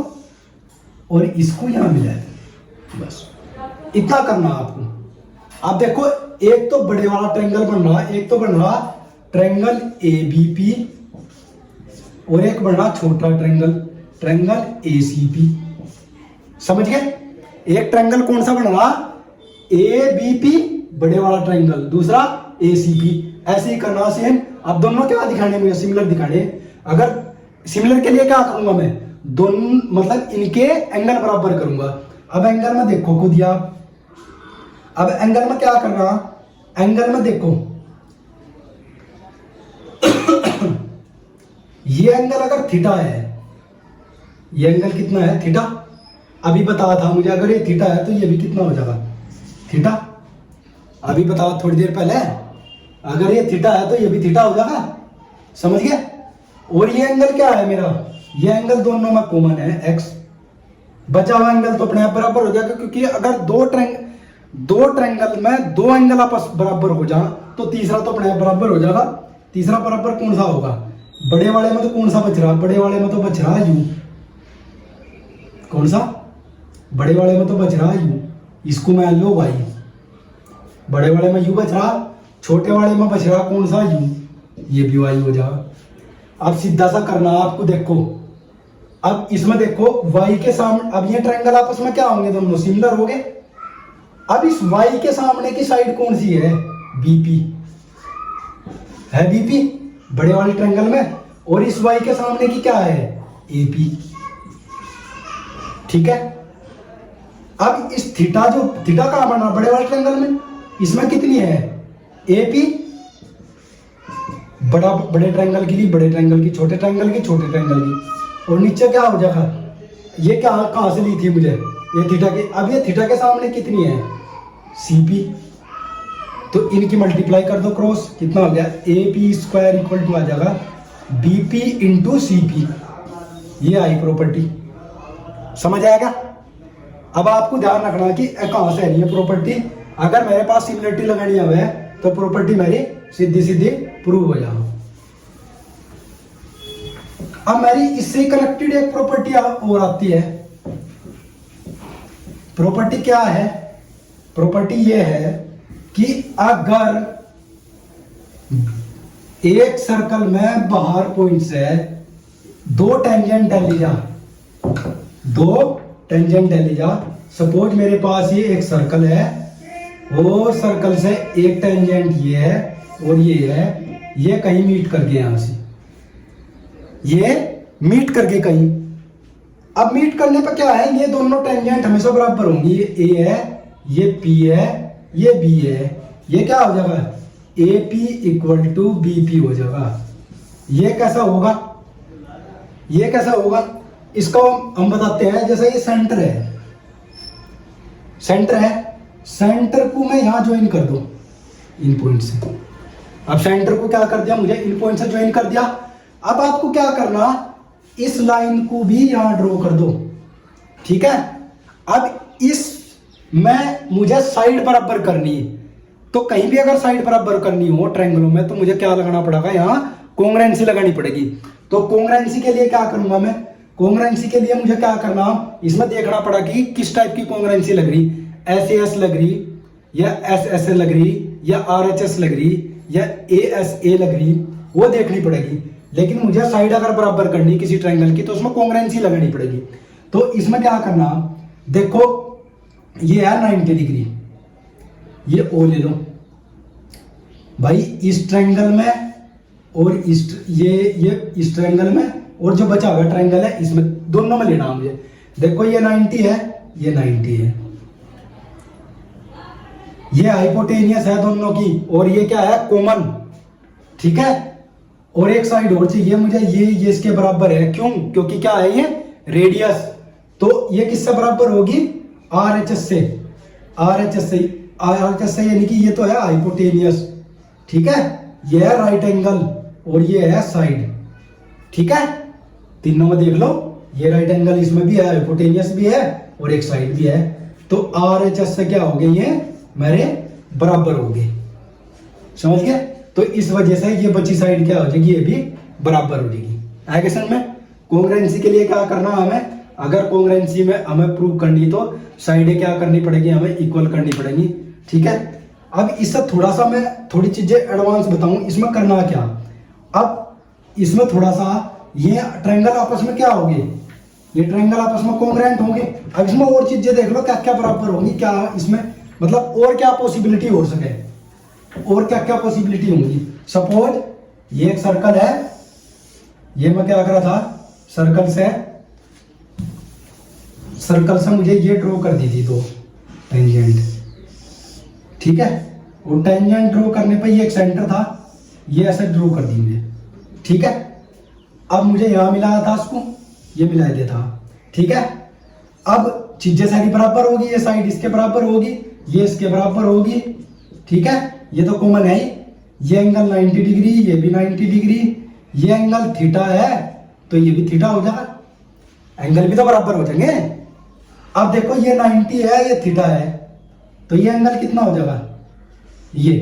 और इसको यहां मिला दो, बस इतना करना आपको। आप देखो, एक तो बड़े वाला ट्रायंगल बन रहा, एक तो बन रहा ट्रायंगल एबीपी, और एक बन रहा छोटा ट्रायंगल एसीपी, समझ गए। एक ट्रायंगल कौन सा बन रहा, एबीपी बड़े वाला ट्रायंगल, दूसरा एसीपी, ऐसे ही करना सेम। अब दोनों क्या दिखाने, मुझे सिमिलर दिखाने। अगर सिमिलर के लिए क्या करूंगा मैं, दोनों मतलब इनके एंगल बराबर करूंगा। अब एंगल में देखो खुद ही आप, अब एंगल में क्या करना, एंगल में देखो ये एंगल अगर थीटा है, ये एंगल कितना है थीटा, अभी बताया था मुझे, अगर ये थीटा है तो ये भी कितना हो जाएगा थीटा, अभी बताया थोड़ी देर पहले, अगर ये थीटा है तो ये भी थीटा हो जाएगा, समझ गए। और ये एंगल क्या है मेरा, ये एंगल दोनों में कॉमन है एक्स, बचा हुआ एंगल तो अपने आप बराबर हो जाएगा, क्योंकि अगर दो ट्रायंगल में दो एंगल आपस बराबर हो जाए तो तीसरा तो अपने आप बराबर हो जाएगा। तीसरा बराबर कौन सा होगा, बड़े वाले में तो कौन सा बच रहा, बड़े वाले में तो बच रहा यू, कौन सा, बड़े वाले में तो बच रहा यू, इसको मैं लो भाई, बड़े वाले में यू बच रहा, छोटे वाले में बच रहा कौन सा यू, ये भी वाई हो जाएगा। अब सीधा सा करना आपको, देखो अब इसमें देखो y के सामने, अब ये ट्रायंगल आपस में क्या होंगे, दोनों सिमिलर हो गए। अब इस y के सामने की साइड कौन सी है, बीपी है, बीपी बड़े वाले ट्रायंगल में, और इस y के सामने की क्या है, एपी, ठीक है। अब इस थीटा, जो थीटा कहां बना बड़े वाले ट्रायंगल में, इसमें कितनी है एपी, बड़े ट्रायंगल के लिए बड़े ट्रायंगल की, छोटे ट्रायंगल की छोटे ट्रायंगल की, और नीचे क्या हो जाएगा, ये क्या कहां से ली थी मुझे, ये थीटा के, अब ये थीटा के सामने कितनी है सीपी, तो इनकी मल्टीप्लाई कर दो क्रॉस, कितना हो गया A P square equal to आ जाएगा बीपी इंटू सीपी, ये आई प्रॉपर्टी, समझ आएगा। अब आपको ध्यान रखना कि कहां से है ये प्रॉपर्टी, अगर मेरे पास सिमिलरिटी लगानी है तो प्रॉपर्टी मेरी सीधी सीधी प्रूव हो जाएगा। अब मेरी इससे कनेक्टेड एक प्रॉपर्टी और आती है, प्रॉपर्टी क्या है, प्रॉपर्टी ये है कि अगर एक सर्कल में बाहर पॉइंट से दो टेंजेंट ले जा, दो टेंजेंट ले जा, सपोज मेरे पास ये एक सर्कल है, वो सर्कल से एक टेंजेंट ये है और ये है, ये कहीं मीट कर गए, यहां से ये मीट करके कहीं, अब मीट करने पर क्या है, ये दोनों टेंजेंट हमेशा बराबर होंगी, ये ए है, ये पी है, ये बी है, ये क्या हो जाएगा A P equal to B P हो जाएगा। ये कैसा होगा, ये कैसा होगा, इसको हम बताते हैं, जैसे ये सेंटर है, सेंटर है, सेंटर को मैं यहां ज्वाइन कर दो इन पॉइंट से, अब सेंटर को क्या कर दिया मुझे, इन पॉइंट से ज्वाइन कर दिया। अब आपको क्या करना, इस लाइन को भी यहां ड्रॉ कर दो, ठीक है। अब इस में मुझे साइड बराबर करनी है, तो कहीं भी अगर साइड बराबर करनी हो ट्रायंगलों में तो मुझे क्या लगाना पड़ेगा, यहां कॉन्ग्रुएंसी लगानी पड़ेगी। तो कॉन्ग्रुएंसी के लिए क्या करूंगा मैं, कॉन्ग्रुएंसी के लिए मुझे क्या करना, इसमें देखना पड़ा कि किस टाइप की कॉन्ग्रुएंसी लग रही, एस लग रही या एस लग रही या आर एच एस लग रही या ए एस ए लग रही वो देखनी पड़ेगी। लेकिन मुझे साइड अगर बराबर करनी किसी ट्रायंगल की तो उसमें कॉन्ग्रुएंसी लगानी पड़ेगी। तो इसमें क्या करना, देखो ये है 90 डिग्री, ये ओ ले लो भाई इस ट्रायंगल में, और ये इस ट्रायंगल में, और जो बचा हुआ ट्रायंगल है इसमें, दोनों में लेना मुझे। देखो ये 90 है, ये 90 है, ये हाइपोटेनियस है दोनों की, और ये क्या है कॉमन, ठीक है। और एक साइड और चाहिए मुझे, ये इसके बराबर है, क्यों, क्योंकि क्या है ये रेडियस, तो ये किससे बराबर होगी, आरएचएस से, आरएचएस से यानी कि ये तो है हाइपोटेनियस, ठीक है, ये है राइट एंगल और ये है साइड, ठीक है। तीनों में देख लो, ये राइट एंगल इसमें भी है, हाइपोटेनियस भी है और एक साइड भी है, तो आरएचएस से क्या हो गए, ये मेरे बराबर हो गए, समझ गए। तो इस वजह से ये बची साइड क्या हो जाएगी, ये भी बराबर हो जाएगी। आगे सर में कॉन्ग्रुएंसी के लिए क्या करना हमें, अगर कॉन्ग्रुएंसी में हमें प्रूव करनी तो साइडें क्या करनी पड़ेगी, हमें इक्वल करनी पड़ेगी, ठीक है। अब इससे थोड़ा सा मैं थोड़ी चीजें एडवांस बताऊं, इसमें करना क्या, अब इसमें थोड़ा सा ये ट्रायंगल आपस में क्या होंगे, ये ट्रायंगल आपस में कॉन्ग्रुएंट होंगे। अब इसमें और चीजें देख लो क्या क्या बराबर होंगी, क्या इसमें मतलब और क्या पॉसिबिलिटी हो सके, और क्या क्या पॉसिबिलिटी होंगी। सपोज ये एक सर्कल है, ये मैं क्या कर रहा था, सर्कल से मुझे ये ड्रॉ कर दी थी, तो टेंजेंट, ठीक है, और टेंजेंट ड्रॉ करने पे ये एक सेंटर था, ये ऐसे ड्रॉ कर दी मुझे, ठीक है। अब मुझे यहां मिलाया था इसको, ये मिला दिया था, ठीक है। अब चीजें सारी बराबर होगी, ये साइड इसके बराबर होगी, ये इसके बराबर होगी, ठीक है, ये तो कॉमन है ही। ये एंगल 90 डिग्री, ये भी 90 डिग्री, ये एंगल थीटा है तो ये भी थीटा हो जाएगा, एंगल भी तो बराबर हो जाएंगे। अब देखो ये 90 है, ये थीटा है, तो ये एंगल कितना हो जाएगा, ये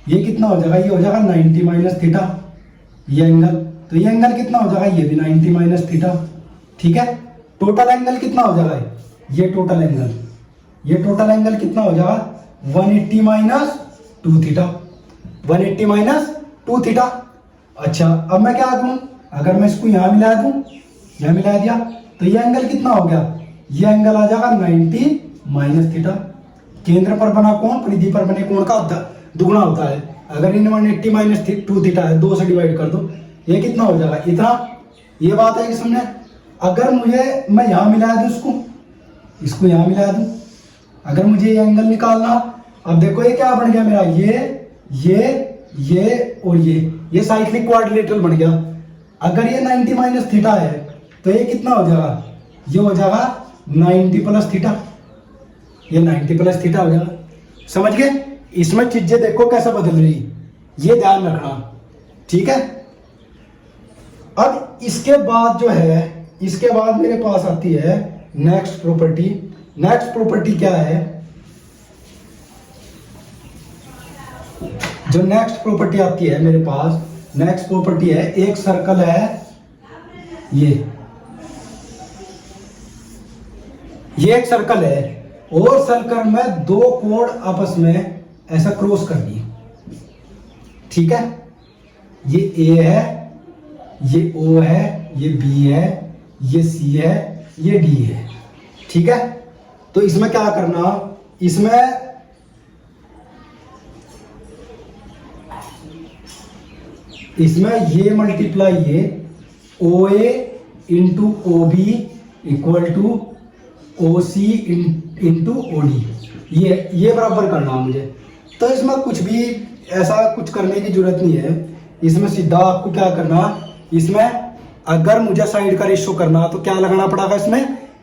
कितना हो जाएगा, ये हो जाएगा 90 माइनस थीटा, ये एंगल, तो ये एंगल कितना हो जाएगा, ये भी 90 माइनस थीटा, ठीक है। टोटल एंगल कितना हो जाएगा, ये टोटल एंगल कितना हो जाएगा, 180 माइनस 2 थीटा, 180 माइनस 2 थीटा। अच्छा अब मैं क्या करूं, अगर मैं इसको यहां मिला दूं, यहां मिला दिया, तो ये एंगल कितना हो गया, ये एंगल आ जाएगा 90 माइनस थीटा। केंद्र पर बना कोण परिधि पर बने कोण का दुगुना होता है, अगर इन 180 माइनस 2 थीटा है, 2 से डिवाइड कर दो, ये कितना हो जाएगा, इतना। ये बात है कि समझे, अगर मुझे मैं यहां मिला दूं, इसको यहां मिला दूं, अगर मुझे ये एंगल निकालना, अब देखो ये क्या बन गया मेरा, ये और ये साइक्लिक क्वाड्रिलेटरल बन गया। अगर ये 90 माइनस थीटा है तो ये कितना हो जाएगा, ये हो जाएगा 90 प्लस थीटा, ये 90 प्लस थीटा हो जाएगा, समझ गए। इसमें चीजें देखो कैसे बदल रही, ये ध्यान रखना, ठीक है। अब इसके बाद जो है, इसके बाद मेरे पास आती है नेक्स्ट प्रॉपर्टी। नेक्स्ट प्रॉपर्टी क्या है, जो नेक्स्ट प्रॉपर्टी आती है मेरे पास, नेक्स्ट प्रॉपर्टी है, एक सर्कल है, ये एक सर्कल है, और सर्कल में दो कोण आपस में ऐसा क्रॉस कर दिए, ठीक है। ये ए है, ये ओ है, ये बी है, ये सी है, ये डी है, ठीक है। तो इसमें क्या करना, इसमें ये मल्टीप्लाई ये O A into O B equal to O C into O D, ये बराबर करना मुझे। तो इसमें कुछ भी ऐसा कुछ करने की जरूरत नहीं है, इसमें सीधा आपको क्या करना, इसमें अगर मुझे साइड का रेशियो करना तो क्या लगाना पड़ेगा,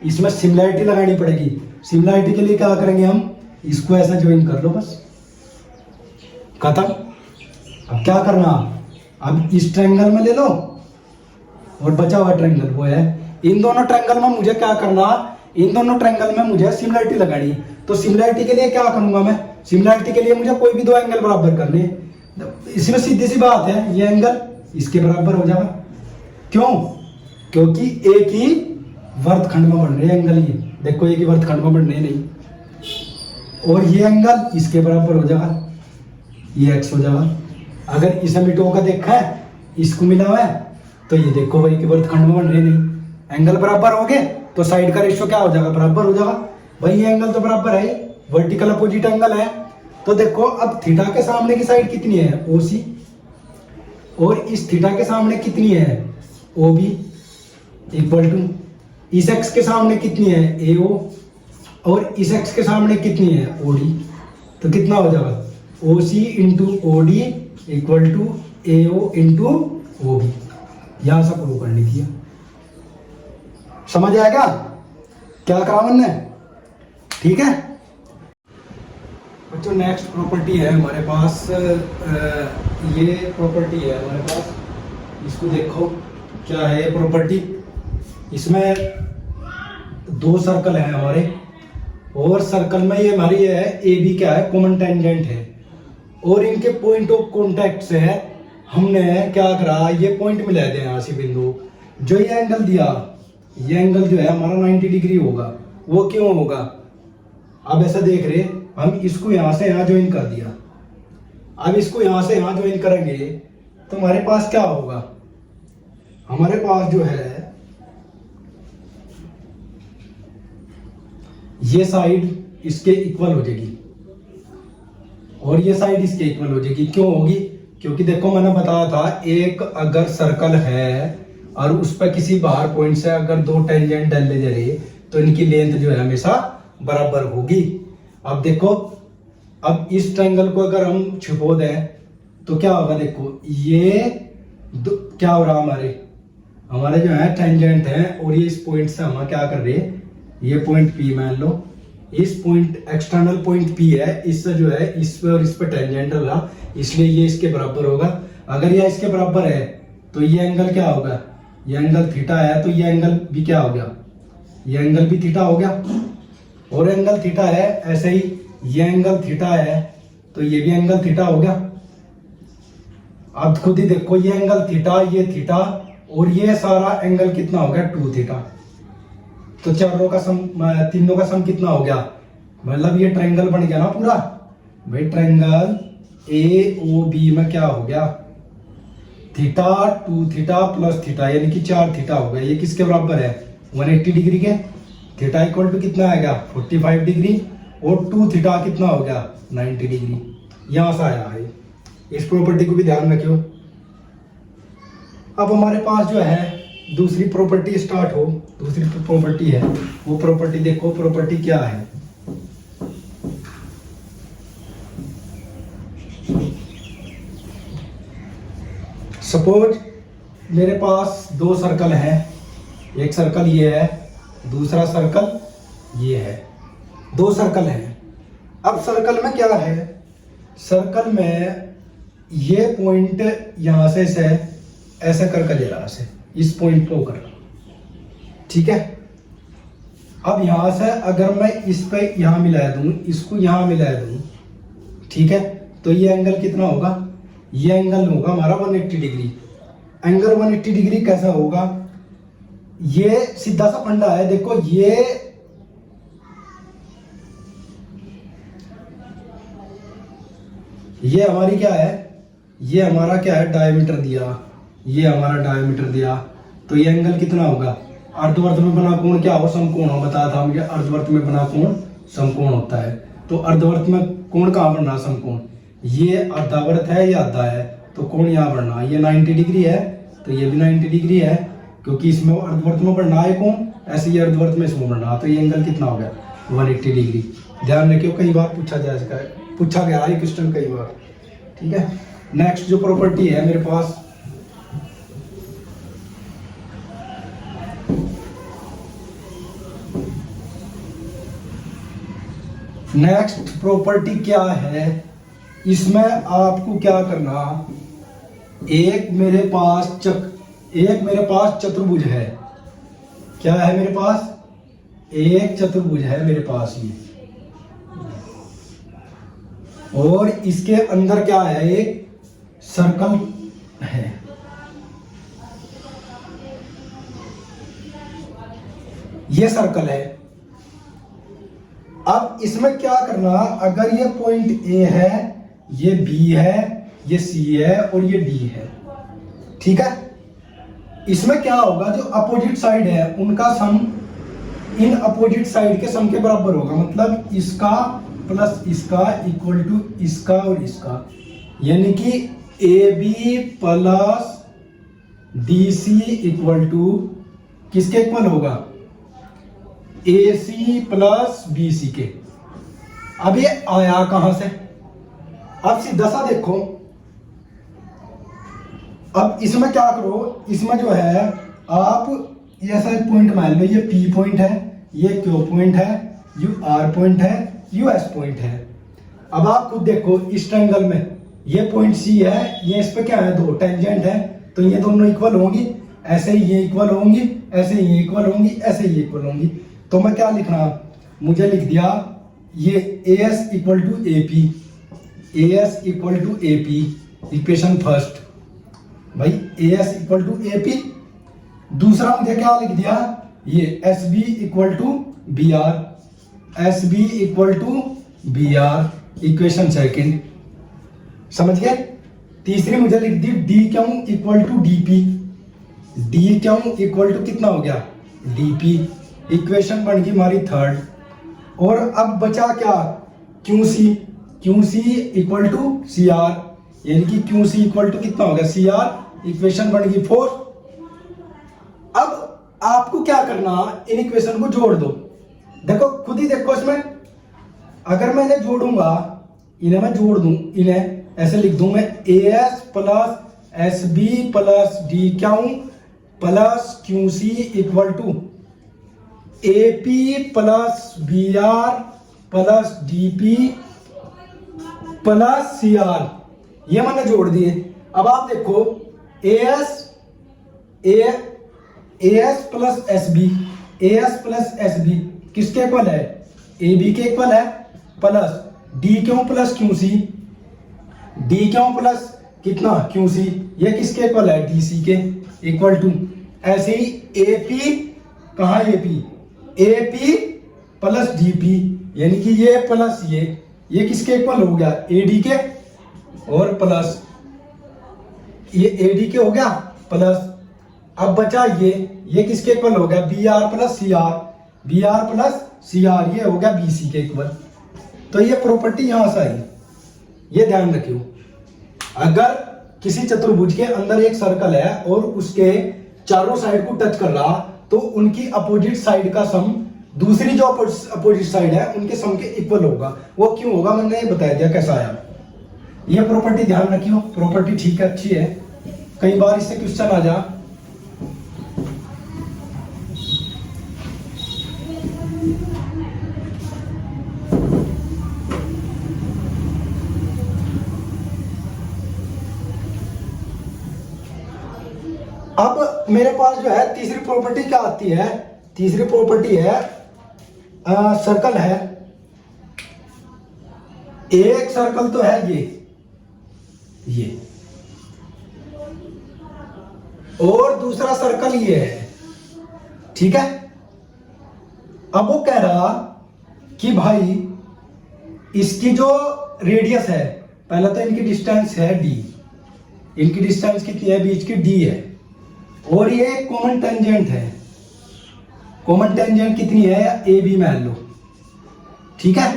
इसमें सिमिलैरिटी लगानी पड़ेगी। सिमिलैरिटी के लिए क्या करेंगे हम, इसको ऐसा ज्वाइन कर लो, बस खत्म। अब क्या करना, अब इस ट्रायंगल में ले लो और बचा हुआ ट्रायंगल वो है, इन दोनों ट्रायंगल में मुझे क्या करना, इन दोनों ट्रायंगल में मुझे सिमिलैरिटी लगानी। तो सिमिलैरिटी के लिए क्या करूंगा मैं, सिमिलैरिटी के लिए मुझे कोई भी दो एंगल बराबर करने, इसमें सीधी सी बात है, ये एंगल इसके बराबर हो जाएगा, क्यों, क्योंकि एक ही वर्तखंड में बन रहे एंगल, ये देखो एक ही वर्तखंड में बन रहे नहीं, और ये एंगल इसके बराबर हो जाएगा, ये एक्स हो जाएगा, अगर इस मिटो का देखा है, इसको मिला हुआ है, तो ये देखो भाई कि वृत्तखंड में बन रहे नहीं। एंगल बराबर हो गए तो साइड का रेशियो क्या हो जाएगा, बराबर हो जाएगा। भाई ये एंगल तो बराबर है, वर्टिकल अपोजिट एंगल है। तो देखो अब थीटा के सामने की साइड कितनी है, ओसी, और इस थीटा के सामने कितनी है, ओबी, इक्वल टू इस एक्स के सामने कितनी है, एओ, और इस एक्स के सामने कितनी है, ओडी। तो कितना हो जाएगा, OC into OD equal to AO into OB. यहां से प्रूव करनी थी। समझ आएगा क्या करा मैंने, ठीक है बच्चों। नेक्स्ट प्रॉपर्टी है हमारे पास, ये प्रॉपर्टी है हमारे पास, इसको देखो क्या है ये प्रॉपर्टी। इसमें दो सर्कल है हमारे, और सर्कल में ये हमारी है ए बी क्या है, कॉमन टेंजेंट है, और इनके पॉइंट ऑफ कॉन्टैक्ट से हमने क्या करा, ये पॉइंट मिला दिया यहाँ से बिंदु। जो ये एंगल दिया, ये एंगल जो है हमारा 90 डिग्री होगा। वो क्यों होगा, अब ऐसा देख रहे, हम इसको यहां से यहां ज्वाइन कर दिया। अब इसको यहां से यहां ज्वाइन करेंगे तो हमारे पास क्या होगा, हमारे पास जो है ये साइड इसके इक्वल हो जाएगी और ये साइड इसके इक्वल हो जाएगी। क्यों होगी, क्योंकि देखो मैंने बताया था, एक अगर सर्कल है और उस पर किसी बाहर पॉइंट से अगर दो टेंजेंट डाले जा रहे तो इनकी लेंथ जो है हमेशा बराबर होगी। अब देखो, अब इस ट्रायंगल को अगर हम छुपो दें तो क्या होगा, देखो ये क्या हो रहा, हमारे जो है टेंजेंट है, और ये इस पॉइंट से हम क्या कर रहे हैं, ये पॉइंट P मान लो, इस पॉइंट एक्सटर्नल पॉइंट P है, इससे जो है इस पे और इस पे टेंजेंट होगा, इसलिए ये इसके बराबर होगा। अगर ये इसके बराबर है तो ये एंगल क्या होगा, ये एंगल थीटा है, तो ये एंगल भी क्या हो गया, ये एंगल भी थीटा हो गया। और एंगल थीटा है, ऐसे ही ये एंगल थीटा है तो ये भी एंगल थीटा हो गया। अब खुद ही देखो, ये एंगल थीटा, ये थीटा, और ये सारा एंगल कितना हो गया, 2 थीटा। तो चारों का सम, तीनों का सम कितना हो गया, मतलब ये ट्रायंगल बन गया ना पूरा। भाई ट्रायंगल ए ओ बी में क्या हो गया, थीटा 2 थीटा प्लस थीटा, यानी कि 4 थीटा हो गया। ये किसके बराबर है, 180 डिग्री के। थीटा इक्वल टू कितना आएगा, 45 डिग्री, और 2 थीटा कितना हो गया, 90 डिग्री। यहां से आया है, इस प्रॉपर्टी को भी ध्यान रखियो। अब हमारे पास जो है दूसरी प्रॉपर्टी स्टार्ट हो, दूसरी प्रॉपर्टी है, वो प्रॉपर्टी देखो, प्रॉपर्टी क्या है। सपोज मेरे पास दो सर्कल हैं, एक सर्कल ये है, दूसरा सर्कल ये है, दो सर्कल हैं। अब सर्कल में क्या है, सर्कल में ये पॉइंट यहां से ऐसे करके ले रहा है, इस पॉइंट को कर, ठीक है। अब यहां से अगर मैं इस पे यहां मिला दूं, इसको यहां मिला दूं, ठीक है, तो ये एंगल कितना होगा, ये एंगल होगा हमारा 180 डिग्री। एंगल 180 डिग्री कैसा होगा, ये सीधा सा फंडा है, देखो ये हमारी क्या है, ये हमारा क्या है, डायमीटर दिया, ये हमारा डायमीटर दिया, तो ये एंगल कितना होगा, अर्धवर्त में बना कोण क्या हो, समकोण हो, बताया था मुझे, अर्धवर्त में बना कोण समकोण होता है। तो अर्धवर्त में कोण कहाँ बनना, समकोण, ये अर्धावर्त है, ये आधा है, तो कोण यहाँ बनना, ये 90 डिग्री है, तो ये भी 90 डिग्री है, क्योंकि इसमें अर्धवर्त में बनना है कोण, ऐसे ये अर्धवर्त में इसमें बनना, तो ये एंगल कितना हो गया, 180 डिग्री। ध्यान रखियो, कई बार पूछा गया है क्वेश्चन कई बार, ठीक है। नेक्स्ट जो प्रॉपर्टी है मेरे पास, नेक्स्ट प्रॉपर्टी क्या है, इसमें आपको क्या करना, एक मेरे पास चतुर्भुज है, क्या है मेरे पास, एक चतुर्भुज है मेरे पास ये, और इसके अंदर क्या है, एक सर्कल है। ये सर्कल है। अब इसमें क्या करना, अगर ये पॉइंट ए है, ये बी है, ये सी है और ये डी है। ठीक है, इसमें क्या होगा, जो अपोजिट साइड है उनका सम इन अपोजिट साइड के सम के बराबर होगा। मतलब इसका प्लस इसका इक्वल टू इसका और इसका, यानी कि A B plus D C equal to किसके इक्वल होगा, A C plus B C के। अब ये आया कहां से, अब सीधा सा देखो, अब इसमें क्या करो, इसमें जो है आप ऐसा एक पॉइंट मान लो, ये पी पॉइंट है, ये क्यू पॉइंट है, यू आर पॉइंट है, यू एस पॉइंट है। अब आप खुद देखो इस ट्रायंगल में ये पॉइंट सी है, ये इस पे क्या है, दो टेंजेंट है, तो ये दोनों इक्वल होंगी, ऐसे ही ये इक्वल होंगी, ऐसे ही ये इक्वल होंगी, ऐसे ही ये इक्वल होंगी। तो मैं क्या लिखना, मुझे लिख दिया ये A S equal to A P, A S equal to A P, equation first भाई, A S equal to A P. दूसरा मुझे क्या लिख दिया, ये S B equal to B R, S B equal to B R, equation second, समझ गए। तीसरी मुझे लिख दी D Q equal to D P, D Q equal to कितना हो गया, डी पी, इक्वेशन बन गई हमारी थर्ड। और अब बचा क्या, Q C, Q C equal to C R, यानी कि क्यू सी इक्वल टू कितना हो गया, सी आर, इक्वेशन बन गई फोर। अब आपको क्या करना, इन इक्वेशन को जोड़ दो। देखो खुद ही देखो, इसमें अगर मैं इन्हें जोड़ूंगा, इन्हें मैं जोड़ दूं, इन्हें ऐसे लिख दूं मैं, A S plus S B plus D Q plus Q C equal to A P plus B R plus D P plus C R, ये मैंने जोड़ दिए। अब आप देखो A S plus S B, A S plus S B किसके equal है, A B के इक्वल है, plus D Q plus Q C, D Q plus कितना क्यू सी, ये किसके इक्वल है, डी सी के इक्वल टू। ऐसे ही ए पी, कहा ए पी प्लस डी पी, यानी कि ये प्लस ये किसके इक्वल हो गया, ए डी के, और प्लस ये ए डी के हो गया प्लस। अब बचा ये किसके इक्वल हो गया, B R plus C R, B R plus C R, ये हो गया बी सी के इक्वल। तो ये प्रॉपर्टी यहां से आई, ये ध्यान रखियो। अगर किसी चतुर्भुज के अंदर एक सर्कल है और उसके चारों साइड को टच कर रहा, तो उनकी अपोजिट साइड का सम दूसरी जो अपोजिट साइड है उनके सम के इक्वल होगा। वो क्यों होगा मैंने ये बता दिया कैसा आया। ये प्रॉपर्टी ध्यान रखियो, प्रॉपर्टी ठीक है, अच्छी है, कई बार इससे क्वेश्चन आ जा। अब मेरे पास जो है तीसरी प्रॉपर्टी क्या आती है, तीसरी प्रॉपर्टी है सर्कल है, एक सर्कल तो है ये और दूसरा सर्कल ये है, ठीक है। अब वो कह रहा कि भाई इसकी जो रेडियस है, पहला तो इनकी डिस्टेंस है डी, इनकी डिस्टेंस कितनी है, बीच की डी है, और ये कॉमन टेंजेंट है, कॉमन टेंजेंट कितनी है, ए बी मान लो, ठीक है।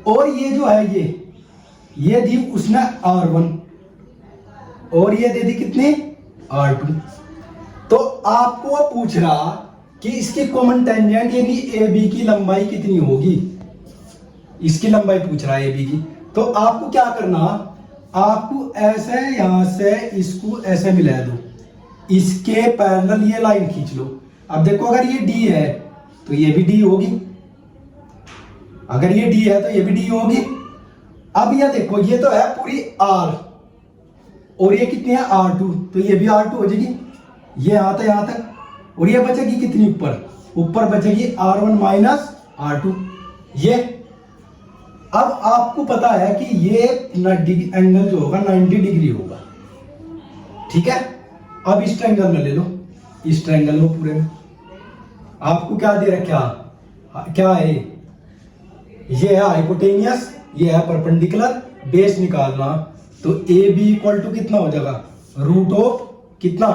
और ये जो है ये दी उसने R1 और ये दे दी कितनी R2। तो आपको वो पूछ रहा कि इसकी कॉमन टेंजेंट यानी ए बी की लंबाई कितनी होगी, इसकी लंबाई पूछ रहा है ए बी की। तो आपको क्या करना, आपको ऐसे यहां से इसको ऐसे मिला दो, इसके पैरेलल ये लाइन खींच लो। अब देखो अगर ये डी है तो ये भी डी होगी, अगर ये डी है तो ये भी डी होगी। अब ये देखो ये तो है पूरी आर और ये कितनी है R2, तो ये भी R2 हो जाएगी, ये यहां तक और ये बचेगी कितनी ऊपर बचेगी R1 माइनस R2। ये अब आपको पता है कि ये एंगल जो होगा 90 डिग्री होगा, ठीक है। अब इस ट्रायंगल में ले लो, इस ट्रायंगल में पूरे में आपको क्या दे रखा, क्या है, ये है हाइपोटेनियस, ये है परपेंडिकुलर, बेस निकालना। तो ए बी इक्वल टू कितना हो जाएगा, रूट ऑफ कितना,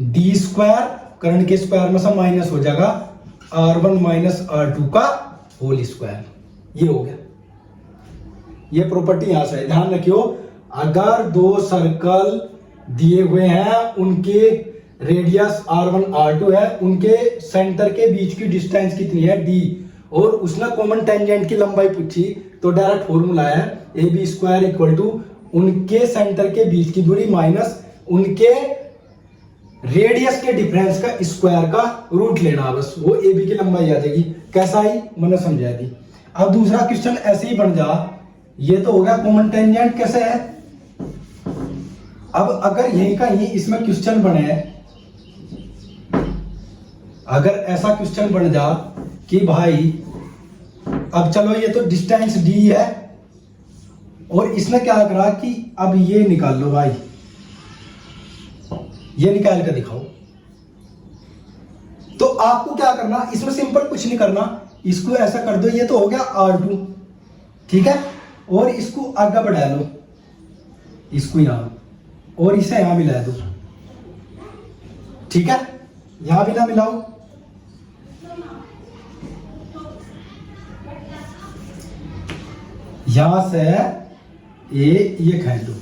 डी स्क्वायर, करंट के स्क्वायर में से माइनस हो जाएगा R1 माइनस R2 का होल स्क्वायर। ये हो गया, ये प्रॉपर्टी यहां से ध्यान रखियो। अगर दो सर्कल दिए हुए हैं, उनके रेडियस R1 R2 है, उनके सेंटर के बीच की डिस्टेंस कितनी है d, और उसने कॉमन टेंजेंट की लंबाई पूछी, तो डायरेक्ट फॉर्मूला है A B square equal to उनके सेंटर के बीच की दूरी माइनस उनके रेडियस के डिफरेंस का स्क्वायर का रूट लेना, बस वो ए बी की लंबाई आ जाएगी। कैसा ही मैंने समझा दी। अब दूसरा क्वेश्चन ऐसे ही बन जा, ये तो हो गया कॉमन टेंजेंट कैसे है। अब अगर यही का यही इसमें क्वेश्चन बने, अगर ऐसा क्वेश्चन बन जा कि भाई अब चलो ये तो डिस्टेंस डी है, और इसने क्या करा कि अब ये निकाल लो भाई, ये निकाल कर दिखाओ। तो आपको क्या करना, इसमें सिंपल कुछ नहीं करना, इसको ऐसा कर दो, ये तो हो गया R2, ठीक है, और इसको आगे बढ़ा लो, इसको यहां, और इसे यहां मिला दो, ठीक है, यहां भी ना मिलाओ, यहां से ये खींच दो।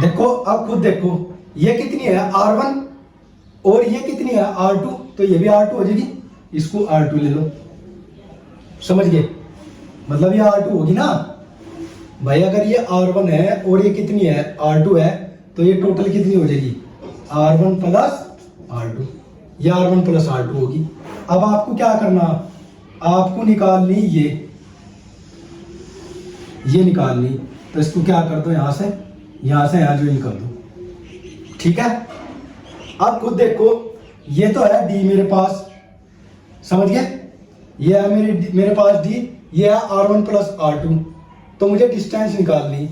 देखो अब खुद देखो, ये कितनी है R1 और ये कितनी है R2, तो ये भी R2 हो जाएगी, इसको R2 ले लो, समझ गए, मतलब ये R2 होगी ना भाई। अगर ये R1 है और ये कितनी है R2 है, तो ये टोटल कितनी हो जाएगी R1 प्लस R2, ये R1 प्लस R2 होगी। अब आपको क्या करना, आपको निकालनी ये निकालनी, तो इसको क्या कर दो, यहां से यहां ज्वाइन कर दो, ठीक है। अब खुद देखो, ये तो है D मेरे पास, समझ गए, ये है मेरे पास D, ये है R1 प्लस R2, तो मुझे डिस्टेंस निकालनी,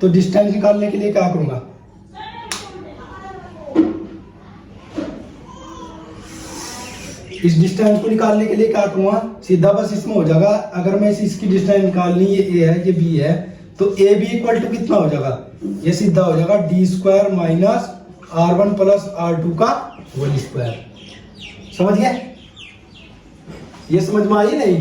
तो डिस्टेंस निकालने के लिए क्या करूंगा, इस डिस्टेंस को निकालने के लिए क्या करूंगा, सीधा बस इसमें हो जाएगा। अगर मैं इसकी डिस्टेंस निकालनी, ये ए है ये बी है, तो ए बी इक्वल टू कितना हो जाएगा, ये सीधा हो जाएगा D square minus R1 plus R2 का होल स्क्वायर। समझ गए, ये समझ में आई नहीं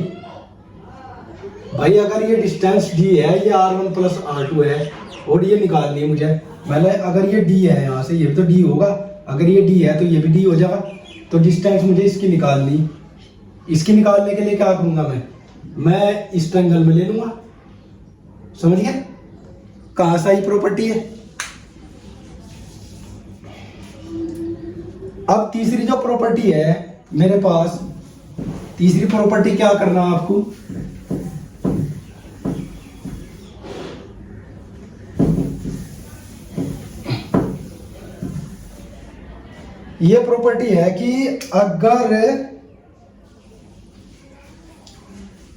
भाई। अगर ये डिस्टेंस d है, ये R1 प्लस R2 है, और ये निकालनी है मुझे, पहले अगर ये d है, यहां से ये भी तो d होगा, अगर ये d है तो ये भी d हो जाएगा, तो डिस्टेंस मुझे इसकी निकालनी, इसकी निकालने के लिए क्या करूंगा, मैं इस ट्रायंगल में ले लूंगा, समझ गए, कहां सा ही प्रॉपर्टी है। अब तीसरी जो प्रॉपर्टी है मेरे पास, तीसरी प्रॉपर्टी क्या करना है आपको, ये प्रॉपर्टी है कि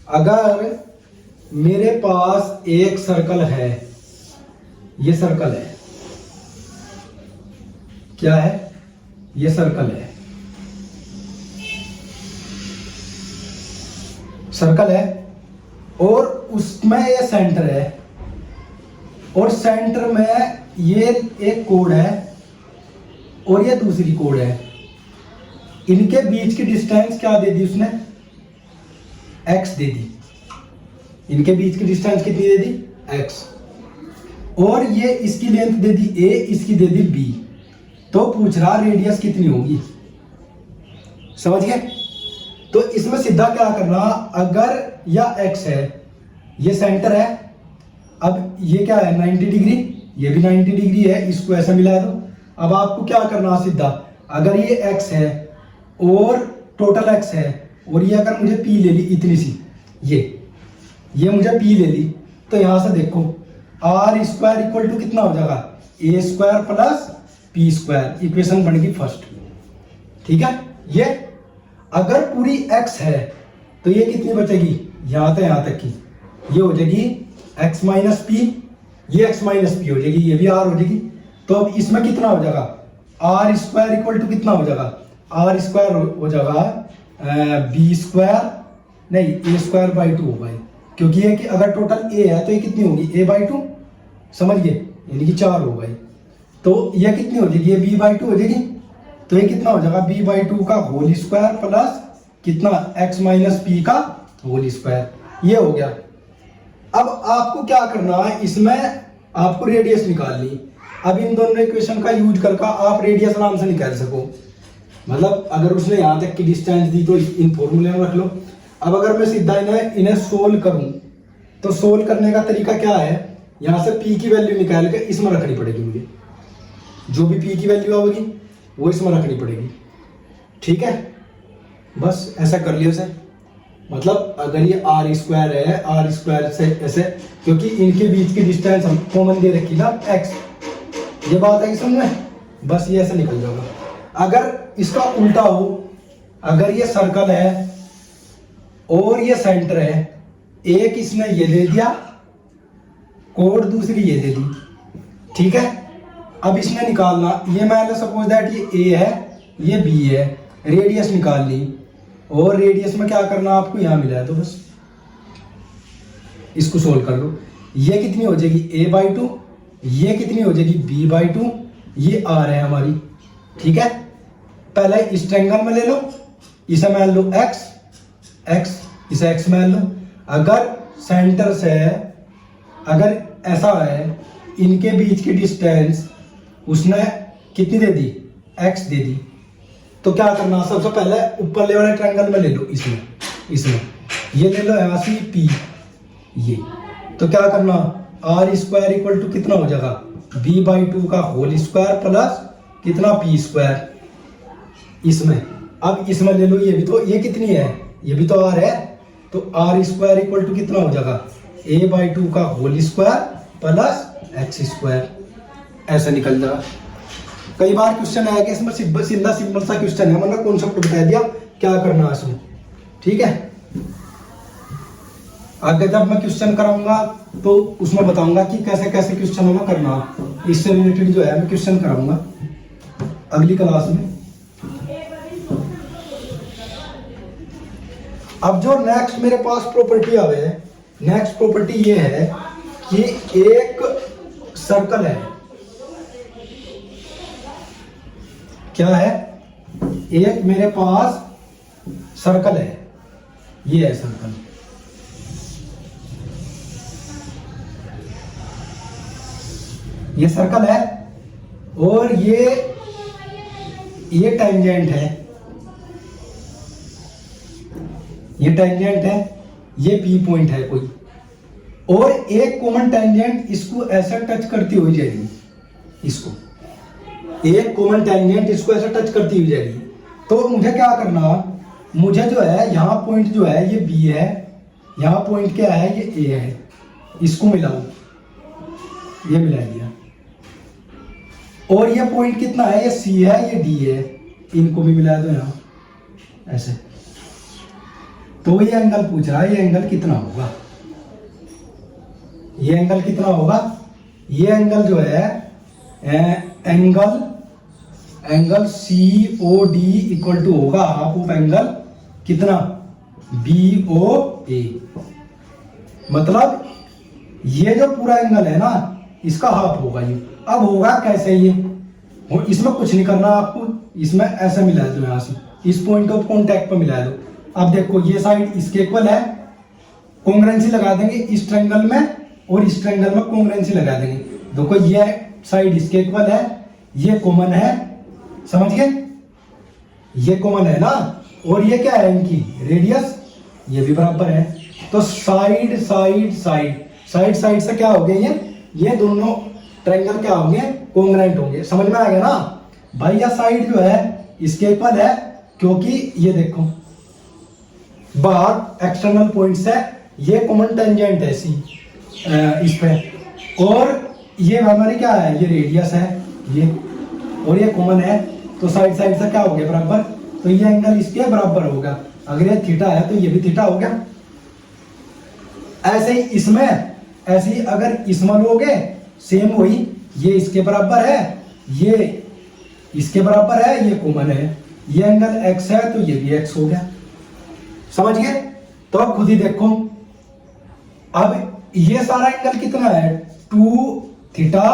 अगर मेरे पास एक सर्कल है, ये सर्कल है, क्या है, ये सर्कल है, सर्कल है, और उसमें ये सेंटर है, और सेंटर में ये एक कोड है और ये दूसरी कोड है, इनके बीच की डिस्टेंस क्या दे दी उसने, x दे दी, इनके बीच की डिस्टेंस कितनी दे दी, x, और ये इसकी लेंथ दे दी a, इसकी दे दी b, तो पूछ रहा रेडियस कितनी होगी, समझ गए। तो इसमें सीधा क्या करना, अगर या x है, ये सेंटर है, अब ये क्या है 90 डिग्री, ये भी 90 डिग्री है, इसको ऐसा मिला दो। अब आपको क्या करना सीधा, अगर ये x है और टोटल x है, और ये अगर मुझे p ले ली इतनी सी, ये मुझे p ले ली, तो यहां से देखो r स्क्वायर इक्वल टू कितना हो जाएगा, a square plus p square, equation बन गई फर्स्ट, ठीक है। ये अगर पूरी x है तो ये कितनी बचेगी, यहां से यहां तक की, ये हो जाएगी x माइनस पी, ये x माइनस पी हो जाएगी, ये भी r हो जाएगी। तो अब इसमें कितना हो जाएगा, आर स्क्वायर इक्वल टू कितना हो जाएगा, आर स्क्वायर हो जाएगा बी स्क्वायर, नहीं ए स्क्वायर बाई 2 होगा, क्योंकि ये कि अगर टोटल ए है तो ये कितनी होगी a/2, समझ गए, यानी कि 4 हो गई। तो ये कितनी हो जाएगी, ये b/2 हो जाएगी। तो ये कितना हो जाएगा, b/2 का होल स्क्वायर प्लस कितना x माइनस p का होल स्क्वायर, ये हो गया। अब आपको क्या करना है, इसमें आपको रेडियस निकालनी। अब इन दोनों इक्वेशन का यूज करके आप रेडियस आराम से निकाल सको। मतलब अगर उसने यहाँ तक की डिस्टेंस दी तो इन फॉर्मूले में रख लो। अब अगर मैं सीधा इन्हें सोल्व करूं तो सोल्व करने का तरीका क्या है, यहाँ से p की वैल्यू निकाल के इसमें रखनी पड़ेगी मुझे। जो भी p की वैल्यू होगी वो इसमें रखनी पड़ेगी, ठीक है। बस ऐसा कर लियो सर। मतलब अगर ये r स्क्वायर है, r स्क्वायर से ऐसे, क्योंकि इनके बीच की डिस्टेंस हम कॉमन दे रखी ना x, ये बात है समझ में। बस ये ऐसे निकल जाएगा। अगर इसका उल्टा हो, अगर ये सर्कल है और ये सेंटर है, एक इसने ये दे दिया कोड, दूसरी ये दे दी, ठीक है। अब इसमें निकालना, ये मान सपोज दैट ये a है, ये b है, रेडियस निकाल ली। और रेडियस में क्या करना आपको, यहाँ मिला है तो बस इसको सोल्व कर लो। ये कितनी हो जाएगी a/2, ये कितनी हो जाएगी b/2, ये r है हमारी, ठीक है। पहले इस ट्रायंगल में ले लो, इसे मान लो x, इसे x मान लो। अगर सेंटर से, अगर ऐसा है, इनके बीच की डिस्टेंस उसने कितनी दे दी, x दे दी, तो क्या करना, सबसे पहले ऊपर ले वाले ट्रायंगल में ले लो, इसमें ये ले लो यहाँ से p, ये तो क्या करना, r स्क्वायर इक्वल टू कितना हो जाएगा, b/2 का होल स्क्वायर प्लस कितना p स्क्वायर इसमें। अब इसमें ले लो, ये भी तो, ये कितनी है, ये भी तो r है, तो r स्क्वायर इक्वल टू कितना हो जाएगा, a/2 का whole square plus x square, ऐसा निकल जाएगा। कई बार क्वेश्चन आया कि इसमें सिंपल सा क्वेश्चन है, मतलब कॉन्सेप्ट बता दिया क्या करना है इसमें, ठीक है। आगे जब मैं क्वेश्चन कराऊंगा तो उसमें बताऊंगा कि कैसे कैसे क्वेश्चन में करना, इससे रिलेटेड जो है मैं क्वेश्चन कराऊंगा अगली क्लास में। अब जो नेक्स्ट मेरे पास प्रॉपर्टी आवे है, नेक्स्ट प्रॉपर्टी ये है कि एक सर्कल है, क्या है, एक मेरे पास सर्कल है, ये है सर्कल, ये सर्कल है और ये टेंजेंट है, ये टेंजेंट है, ये पी पॉइंट है कोई, और एक कॉमन टेंजेंट इसको ऐसा टच करती हुई जाएगी, इसको एक कॉमन टेंजेंट इसको ऐसा टच करती हुई जाएगी। तो मुझे क्या करना, मुझे जो है यहाँ पॉइंट जो है ये बी है, यहाँ पॉइंट क्या है ये ए है, इसको मिलाओ, ये मिला दिया। और ये पॉइंट कितना है, ये सी है, ये डी है, इनको भी मिला दो यहाँ ऐसे। तो ये एंगल पूछ रहा है, ये एंगल कितना होगा, ये एंगल कितना होगा, ये एंगल जो है एंगल COD इक्वल टू होगा हाफ ऑफ एंगल कितना BOA। मतलब ये जो पूरा एंगल है ना, इसका हाफ होगा ये। अब होगा कैसे ये, इसमें कुछ नहीं करना आपको, इसमें ऐसे मिला दो, यहाँ से इस पॉइंट ऑफ कॉन्टैक्ट पर मिला दो। अब देखो ये साइड इसके इक्वल है, कॉन्ग्रुएंसी लगा देंगे इस ट्रायंगल में और इस ट्रायंगल में कॉन्ग्रुएंसी लगा देंगे। देखो ये साइड इसके इक्वल है, ये कॉमन है, समझ गए, ये कॉमन है ना, और ये क्या है इनकी रेडियस, ये भी बराबर है। तो side side side side side से क्या हो गए, ये दोनों ट्रायंगल क्या होंगे, कॉन्ग्रुएंट होंगे। समझ में आ गया ना भाई, यह साइड जो है इसके इक्वल है, क्योंकि ये देखो बाहर एक्सटर्नल पॉइंट्स है, ये कॉमन टेंजेंट है सी इस पे, और ये हमारी क्या है, ये रेडियस है ये, और ये कॉमन है, तो साइड साइड से क्या हो गया बराबर, तो ये एंगल इसके बराबर होगा। अगर ये थीटा है तो ये भी थीटा हो गया। ऐसे ही इसमें, ऐसे ही अगर इसमें लोगे सेम वही, ये इसके बराबर है, ये इसके बराबर है, ये कॉमन है, ये एंगल x है तो ये भी x हो गया। समझ गए, तो अब खुद ही देखो अब ये सारा एंगल कितना है, 2 थीटा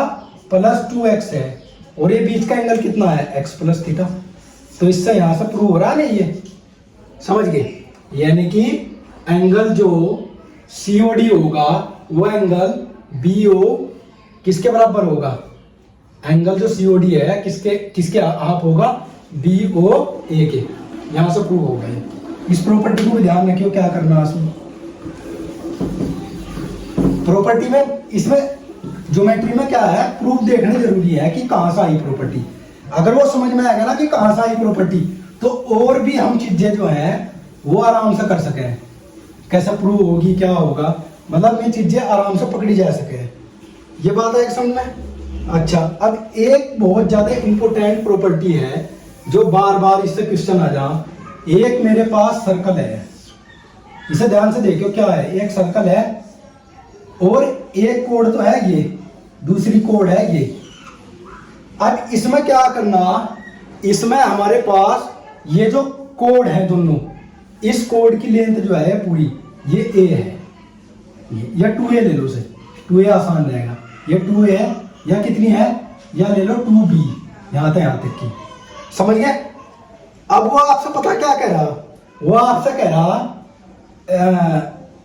प्लस 2x है, और ये बीच का एंगल कितना है, x प्लस थीटा। तो इससे यहां से प्रूव हो रहा है ना, ये समझ गए। यानी कि एंगल जो COD होगा वो एंगल BO किसके बराबर होगा, एंगल जो COD है किसके किसके हाफ होगा, BOA के। यहां से प्रूव हो गया। इस प्रॉपर्टी को भी ध्यान रखियो, क्या करना है इसमें, प्रॉपर्टी में, इसमें ज्योमेट्री में क्या है, प्रूफ देखना जरूरी है कि कहां से आई प्रॉपर्टी। अगर वो समझ में आएगा ना कि कहां से आई प्रॉपर्टी, तो और भी हम चीजें जो है वो आराम से कर सके, कैसे प्रूव होगी, क्या होगा, मतलब ये चीजें आराम से पकड़ी जा सके। ये बात है समझ में। अच्छा, अब एक बहुत ज्यादा इंपॉर्टेंट प्रॉपर्टी है जो बार बार इससे क्वेश्चन आ जा। एक मेरे पास सर्कल है, इसे ध्यान से देखियो, क्या है, एक सर्कल है और एक कोड तो है ये, दूसरी कोड है ये। अब इसमें क्या करना, इसमें हमारे पास ये जो कोड है दोनों, इस कोड की लेंथ जो है पूरी ये a है, या 2a ले लो, से 2a आसान रहेगा। ये 2a है, या कितनी है, या ले लो 2b, यहां तक की, समझ गए। अब वो आपसे पता क्या कह रहा, वो आपसे कह रहा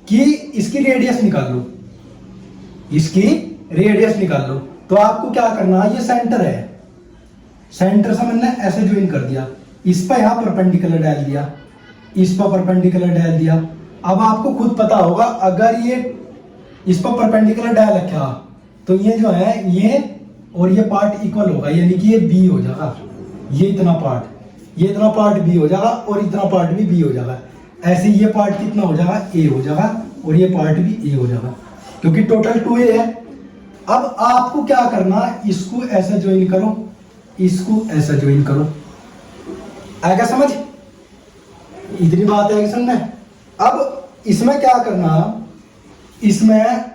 कि इसकी रेडियस निकाल लो, इसकी रेडियस निकाल लो। तो आपको क्या करना, ये सेंटर है, सेंटर से मैंने ऐसे ज्वाइन कर दिया, इस पर यहां परपेंडिकुलर डाल दिया, इस पर परपेंडिकुलर डाल दिया। अब आपको खुद पता होगा, अगर ये इस पर परपेंडिकुलर डाल रखा तो ये जो है ये और ये पार्ट इक्वल होगा, यानी कि ये b हो जाएगा, ये इतना पार्ट b हो जाएगा और इतना पार्ट भी b हो जाएगा। ऐसे ये पार्ट कितना हो जाएगा, a हो जाएगा, और ये पार्ट भी a हो जाएगा, क्योंकि टोटल 2a है। अब आपको क्या करना, इसको ऐसा ज्वाइन करो, इसको ऐसा ज्वाइन करो, आएगा समझ, इतनी बात है समझ में। अब इसमें क्या करना, इसमें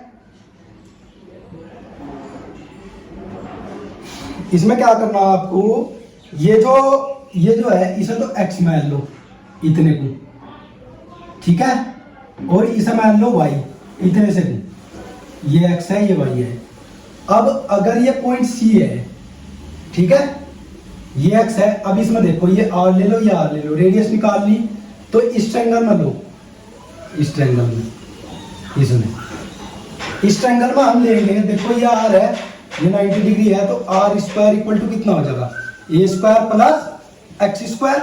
क्या करना आपको, ये जो है इसे तो x मान लो, इतने को, ठीक है, और इसे मान लो y, इतने से को, ये x है ये y है। अब अगर ये पॉइंट C है, ठीक है, ये x है, अब इसमें देखो ये r ले लो, ये r ले लो, रेडियस निकाल ली, तो इस ट्रायंगल में लो, इस ट्रायंगल में, इस ट्रायंगल में हम लेंगे, देखो ये r है, ये 90 डिग्री है, तो r स्क्वायर इक्वल टू कितना हो जाएगा, a square plus x square.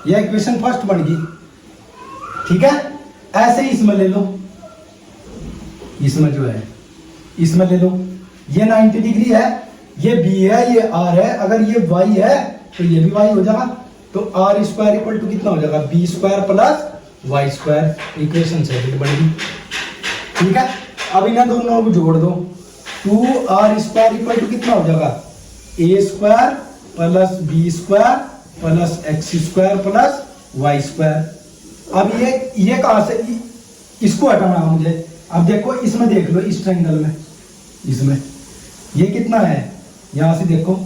यह इक्वेशन फर्स्ट बन गई, ठीक है। ऐसे ही इसमें ले लो, इसमें जो है इसमें ले लो, ये 90 डिग्री है, ये b है, ये r है, अगर ये y है तो ये भी y हो जाएगा, तो r स्क्वायर इक्वल टू कितना हो जाएगा, b square plus y square. Equation second बन गई, ठीक है। अब इन्हें दोनों को जोड़ दो, 2r स्क्वायर इक्वल टू कितना हो जाएगा, a square plus b square plus x square plus y square. अब ये कहां से, इसको हटाना मुझे। अब देखो इसमें देख लो, इस ट्रायंगल में, इसमें ये कितना है, यहां से देखो,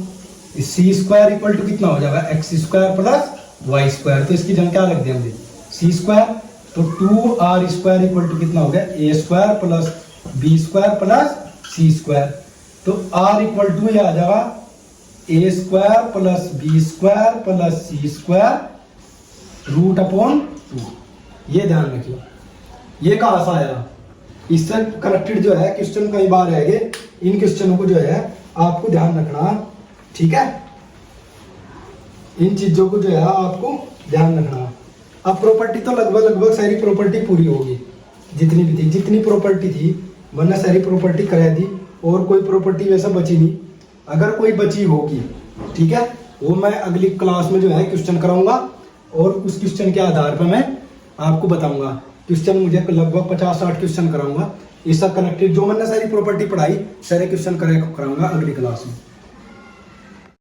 सी स्क्वायर इक्वल टू कितना हो जाएगा, X square plus Y square. तो इसकी जगह क्या रख दिया हमने, सी स्क्वायर, तो 2r स्क्वायर इक्वल टू कितना हो गया, a square plus b square plus c square. तो r इक्वल टू ये आ जाएगा a square plus b square plus c square root upon 2। ये ध्यान रखिए, ये कहां से आया, इससे कनेक्टेड जो है क्वेश्चन कई बार आएंगे, इन क्वेश्चनों को जो है आपको ध्यान रखना, ठीक है। इन चीजों को जो है आपको ध्यान रखना। अब प्रॉपर्टी तो लगभग सारी प्रॉपर्टी पूरी होगी, जितनी भी थी, जितनी प्रॉपर्टी थी मैंने सारी प्रॉपर्टी करा दी, और कोई प्रॉपर्टी वैसा बची नहीं। अगर कोई बची होगी, ठीक है, वो मैं अगली क्लास में जो है क्वेश्चन कराऊंगा, और उस क्वेश्चन के आधार पर मैं आपको बताऊंगा। क्वेश्चन मुझे लगभग 50-60 क्वेश्चन कराऊंगा, इससे कनेक्टेड जो मैंने सारी प्रॉपर्टी पढ़ाई, सारे क्वेश्चन कराऊंगा अगली क्लास में।